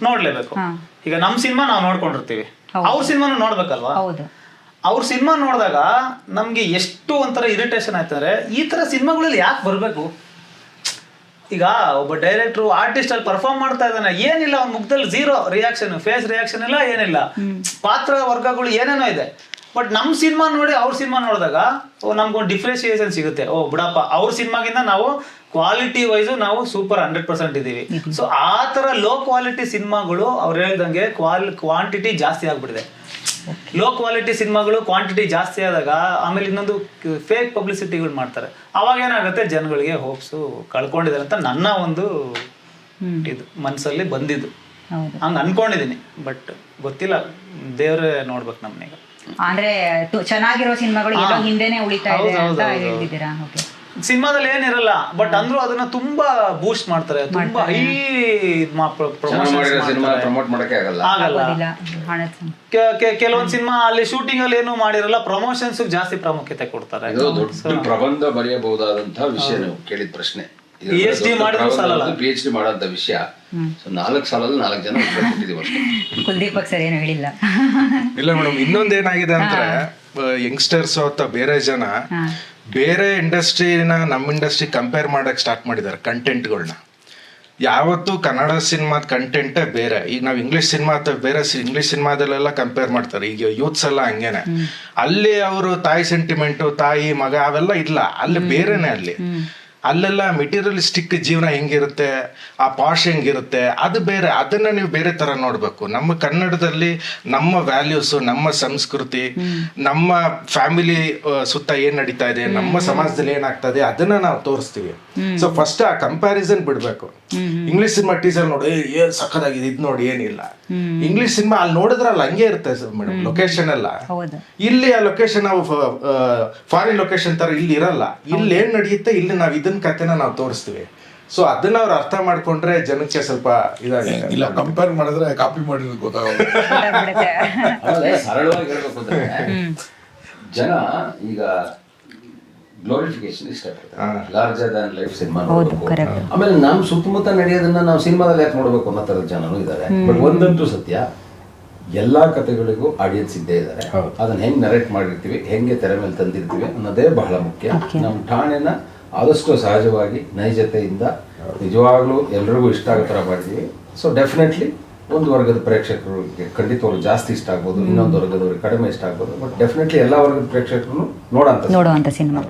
Speaker 3: ನೋಡ್ಲೇಬೇಕು. ಈಗ ನಮ್ ಸಿನಿಮಾ ನಾವು ನೋಡ್ಕೊಂಡಿರ್ತೀವಿ, ಅವ್ರ ಸಿನಿಮಾನು ನೋಡ್ಬೇಕಲ್ವಾ. ಅವ್ರ ಸಿನಿಮಾ ನೋಡಿದಾಗ ನಮ್ಗೆ ಎಷ್ಟು ಒಂಥರ ಇರಿಟೇಷನ್ ಆಯ್ತಂದ್ರೆ, ಈ ತರ ಸಿನಿಮಾಗಳಲ್ಲಿ ಯಾಕೆ ಬರ್ಬೇಕು? ಈಗ ಒಬ್ಬ ಡೈರೆಕ್ಟ್ರು ಆರ್ಟಿಸ್ಟ್ ಅಲ್ಲಿ ಪರ್ಫಾರ್ಮ್ ಮಾಡ್ತಾ ಇದ್ದಾನೆ, ಏನಿಲ್ಲ ಅವ್ನ ಮುಖದಲ್ಲಿ ಝೀರೋ ರಿಯಾಕ್ಷನ್, ಫೇಸ್ ರಿಯಾಕ್ಷನ್ ಇಲ್ಲ, ಏನಿಲ್ಲ, ಪಾತ್ರ ವರ್ಗಗಳು ಏನೇನೋ ಇದೆ. ಬಟ್ ನಮ್ಮ ಸಿನಿಮಾ ನೋಡಿ ಅವ್ರ ಸಿನಿಮಾ ನೋಡಿದಾಗ ನಮ್ಗೊಂದು ಡಿಫ್ರೆನ್ಸಿಯೇಷನ್ ಸಿಗುತ್ತೆ. ಓ ಬಿಡಪ್ಪ, ಅವ್ರ ಸಿನಿಮಾಗಿಂತ ನಾವು ಕ್ವಾಲಿಟಿ ವೈಸ್ ನಾವು ಸೂಪರ್ 100% ಇದೀವಿ. ಸೊ ಆ ತರ ಲೋ ಕ್ವಾಲಿಟಿ ಸಿನಿಮಾಗಳು ಅವ್ರು ಹೇಳ್ದಂಗೆ ಕ್ವಾಂಟಿಟಿ ಜಾಸ್ತಿ ಆಗ್ಬಿಟ್ಟಿದೆ. ಲೋ ಕ್ವಾಲಿಟಿ ಸಿನಿಮಾಗಳು ಕ್ವಾಂಟಿಟಿ ಜಾಸ್ತಿ ಆದಾಗ ಆಮೇಲೆ ಇನ್ನೊಂದು ಫೇಕ್ ಪಬ್ಲಿಸಿಟಿಗಳು ಮಾಡ್ತಾರೆ. ಅವಾಗ ಏನಾಗುತ್ತೆ, ಜನಗಳಿಗೆ ಹೋಪ್ಸು ಕಳ್ಕೊಂಡಿದ್ದಾರೆ ಅಂತ ನನ್ನ ಒಂದು ಇದು ಮನಸ್ಸಲ್ಲಿ ಬಂದಿದ್ದು. ಹಂಗೆ ಅನ್ಕೊಂಡಿದೀನಿ, ಬಟ್ ಗೊತ್ತಿಲ್ಲ, ದೇವ್ರೇ ನೋಡ್ಬೇಕು ನಮ್ಮನೀಗ.
Speaker 1: ಅಂದ್ರೆ ಚೆನ್ನಾಗಿರೋ ಸಿನಿಮಾಗಳು ಎಲ್ಲೋ ಹಿಂದೆನೆ ಉಳಿತಾ ಇದೆ ಅಂತ ಹೇಳ್ತಿದ್ದೀರಾ?
Speaker 3: ಸಿನಿಮಾದಲ್ಲಿ ಏನಿರಲ್ಲ, ಬಟ್ ಅಂದ್ರೂ ಅದನ್ನ ತುಂಬಾ ಬೂಸ್ಟ್ ಮಾಡ್ತಾರೆ, ತುಂಬಾ ಹೈ
Speaker 4: ಪ್ರಮೋಟ್ ಮಾಡಕ್ಕೆ
Speaker 3: ಆಗಲ್ಲ. ಕೆಲವೊಂದು ಸಿನಿಮಾ ಅಲ್ಲಿ ಶೂಟಿಂಗ್ ಅಲ್ಲಿ ಏನು ಮಾಡಿರಲ್ಲ, ಪ್ರಮೋಷನ್ಸ್ ಜಾಸ್ತಿ ಪ್ರಾಮುಖ್ಯತೆ ಕೊಡ್ತಾರೆ.
Speaker 4: ದೊಡ್ಡ ಪ್ರಬಂಧ ಬರೆಯಬಹುದಾದಂತಹ ವಿಷಯ ನೀವು ಕೇಳಿದ ಪ್ರಶ್ನೆ.
Speaker 3: PhD
Speaker 4: ಮಾಡೋಂತ ವಿಷಯ 4 ಸಾಲಲ್ಲಿ 4 ಜನ
Speaker 1: ಕುಲ್ದೀಪ್ ಸರ್ ಏನು ಹೇಳಿಲ್ಲ.
Speaker 5: ಇಲ್ಲ ಮೇಡಮ್, ಇನ್ನೊಂದೇನಾಗಿದೆ ಅಂದ್ರೆ ಯಂಗ್ಸ್ಟರ್ಸ್ ಅಥವಾ ಬೇರೆ ಜನ ಬೇರೆ ಇಂಡಸ್ಟ್ರಿನ ನಮ್ಮ ಇಂಡಸ್ಟ್ರಿ ಕಂಪೇರ್ ಮಾಡಕ್ ಸ್ಟಾರ್ಟ್ ಮಾಡಿದ್ದಾರೆ ಕಂಟೆಂಟ್ಗಳನ್ನ. ಯಾವತ್ತು ಕನ್ನಡ ಸಿನಿಮಾದ ಕಂಟೆಂಟೇ ಬೇರೆ. ಈಗ ನಾವು ಇಂಗ್ಲಿಷ್ ಸಿನಿಮಾ ಅಥವಾ ಬೇರೆ ಇಂಗ್ಲಿಷ್ ಸಿನಿಮಾದಲ್ಲೆಲ್ಲ ಕಂಪೇರ್ ಮಾಡ್ತಾರೆ. ಈಗ ಯೂತ್ಸ್ ಎಲ್ಲ ಹಂಗೇನೆ. ಅಲ್ಲಿ ಅವರು ತಾಯಿ ಸೆಂಟಿಮೆಂಟು, ತಾಯಿ ಮಗ ಅವೆಲ್ಲ ಇಲ್ಲ, ಅಲ್ಲಿ ಬೇರೆನೆ. ಅಲ್ಲೆಲ್ಲ ಮೆಟೀರಿಯಲಿಸ್ಟಿಕ್ ಜೀವನ ಹೆಂಗಿರುತ್ತೆ, ಆ ಪಾಶ್ ಹೆಂಗಿರುತ್ತೆ, ಅದು ಬೇರೆ. ಅದನ್ನ ನೀವು ಬೇರೆ ತರ ನೋಡ್ಬೇಕು. ನಮ್ಮ ಕನ್ನಡದಲ್ಲಿ ನಮ್ಮ ವ್ಯಾಲ್ಯೂಸ್, ನಮ್ಮ ಸಂಸ್ಕೃತಿ, ನಮ್ಮ ಫ್ಯಾಮಿಲಿ ಸುತ್ತ ಏನ್ ನಡೀತಾ ಇದೆ, ನಮ್ಮ ಸಮಾಜದಲ್ಲಿ ಏನಾಗ್ತದೆ, ಅದನ್ನ ನಾವು ತೋರಿಸ್ತೀವಿ. ಸೊ ಫಸ್ಟ್ ಆ ಕಂಪ್ಯಾರಿಸನ್ ಬಿಡ್ಬೇಕು. ಇಂಗ್ಲಿಷ್ ಸಿನಿಮಾ ಟೀಸರ್ ನೋಡಿ ಏನ್ ಸಖತ್ತಾಗಿದೆ, ಇದ್ ನೋಡಿ ಏನಿಲ್ಲ. ಇಂಗ್ಲಿಷ್ ಸಿನಿಮಾ ಅಲ್ಲಿ ನೋಡಿದ್ರೆ ಅಲ್ಲಿ ಹಂಗೆ ಇರುತ್ತೆ ಮೇಡಮ್, ಲೊಕೇಶನ್ ಎಲ್ಲ. ಇಲ್ಲಿ ಆ ಲೊಕೇಶನ್ ನಾವು ಫಾರಿನ್ ಲೊಕೇಶನ್ ತರ ಇಲ್ಲಿ ಇರಲ್ಲ. ಇಲ್ಲಿ ಏನ್ ನಡೆಯುತ್ತೆ, ಇಲ್ಲಿ ನಾವು ಇದನ್ನ ಕಥೆನ ನಾವು ತೋರಿಸ್ತೀವಿ. ಸೊ ಅದನ್ನ ಅವ್ರು ಅರ್ಥ ಮಾಡ್ಕೊಂಡ್ರೆ ಜನಕ್ಕೆ ಸ್ವಲ್ಪ ಇದಾಗುತ್ತೆ.
Speaker 2: ಇಲ್ಲ ಕಂಪೇರ್ ಮಾಡಿದ್ರೆ ಕಾಪಿ ಮಾಡಿರೋದು ಗೊತ್ತಾಗುತ್ತೆ.
Speaker 4: ಸರಳವಾಗಿ ಹೇಳ್ಬೇಕು ಅಂದ್ರೆ, ಜನ ಈಗ ಗ್ಲೋರಿಫಿಕೇಶನ್ ಇಷ್ಟಪಡ್ತಾರೆ, ಲಾರ್ಜರ್ ದ್ಯಾನ್ ಲೈಫ್ ಸಿನಿಮಾ ನೋಡ್ಬೇಕು. ಆಮೇಲೆ ನಮ್ ಸುತ್ತಮುತ್ತ ನಡೆಯೋದನ್ನ ನಾವು ಸಿನಿಮಾದಲ್ಲಿ ಯಾಕೆ ನೋಡ್ಬೇಕು ಅನ್ನೋ ತರದ ಜನನು ಇದ್ದಾರೆ. ಬಟ್ ಒಂದಂತೂ ಸತ್ಯ, ಎಲ್ಲಾ ಕಥೆಗಳಿಗೂ ಆಡಿಯನ್ಸ್ ಇದ್ದೇ ಇದ್ದಾರೆ. ಅದನ್ನ ಹೆಂಗ್ ನರೇಟ್ ಮಾಡಿರ್ತೀವಿ, ಹೆಂಗೆ ತೆರೆ ಮೇಲೆ ತಂದಿರ್ತೀವಿ ಅನ್ನೋದೇ ಬಹಳ ಮುಖ್ಯ. ನಮ್ಮ ಠಾಣೆನ ಆದಷ್ಟು ಸಹಜವಾಗಿ ನೈಜತೆಯಿಂದ ನಿಜವಾಗ್ಲೂ ಎಲ್ರಿಗೂ ಇಷ್ಟ ಆಗೋ ಥರ ಮಾಡಿದ್ದೀವಿ. ಸೊ ಡೆಫಿನೆಟ್ಲಿ ಒಂದು ವರ್ಗದ ಪ್ರೇಕ್ಷಕರಿಗೆ ಖಂಡಿತವಾಗ್ಲೂ ಜಾಸ್ತಿ ಇಷ್ಟ ಆಗ್ಬೋದು, ಇನ್ನೊಂದು ವರ್ಗದವ್ರಿಗೆ ಕಡಿಮೆ ಇಷ್ಟ ಆಗ್ಬೋದು. ಬಟ್ ಡೆಫಿನೆಟ್ಲಿ ಎಲ್ಲ ವರ್ಗದ ಪ್ರೇಕ್ಷಕರು ನೋಡೋಂಥ
Speaker 1: ಸಿನಿಮಾ.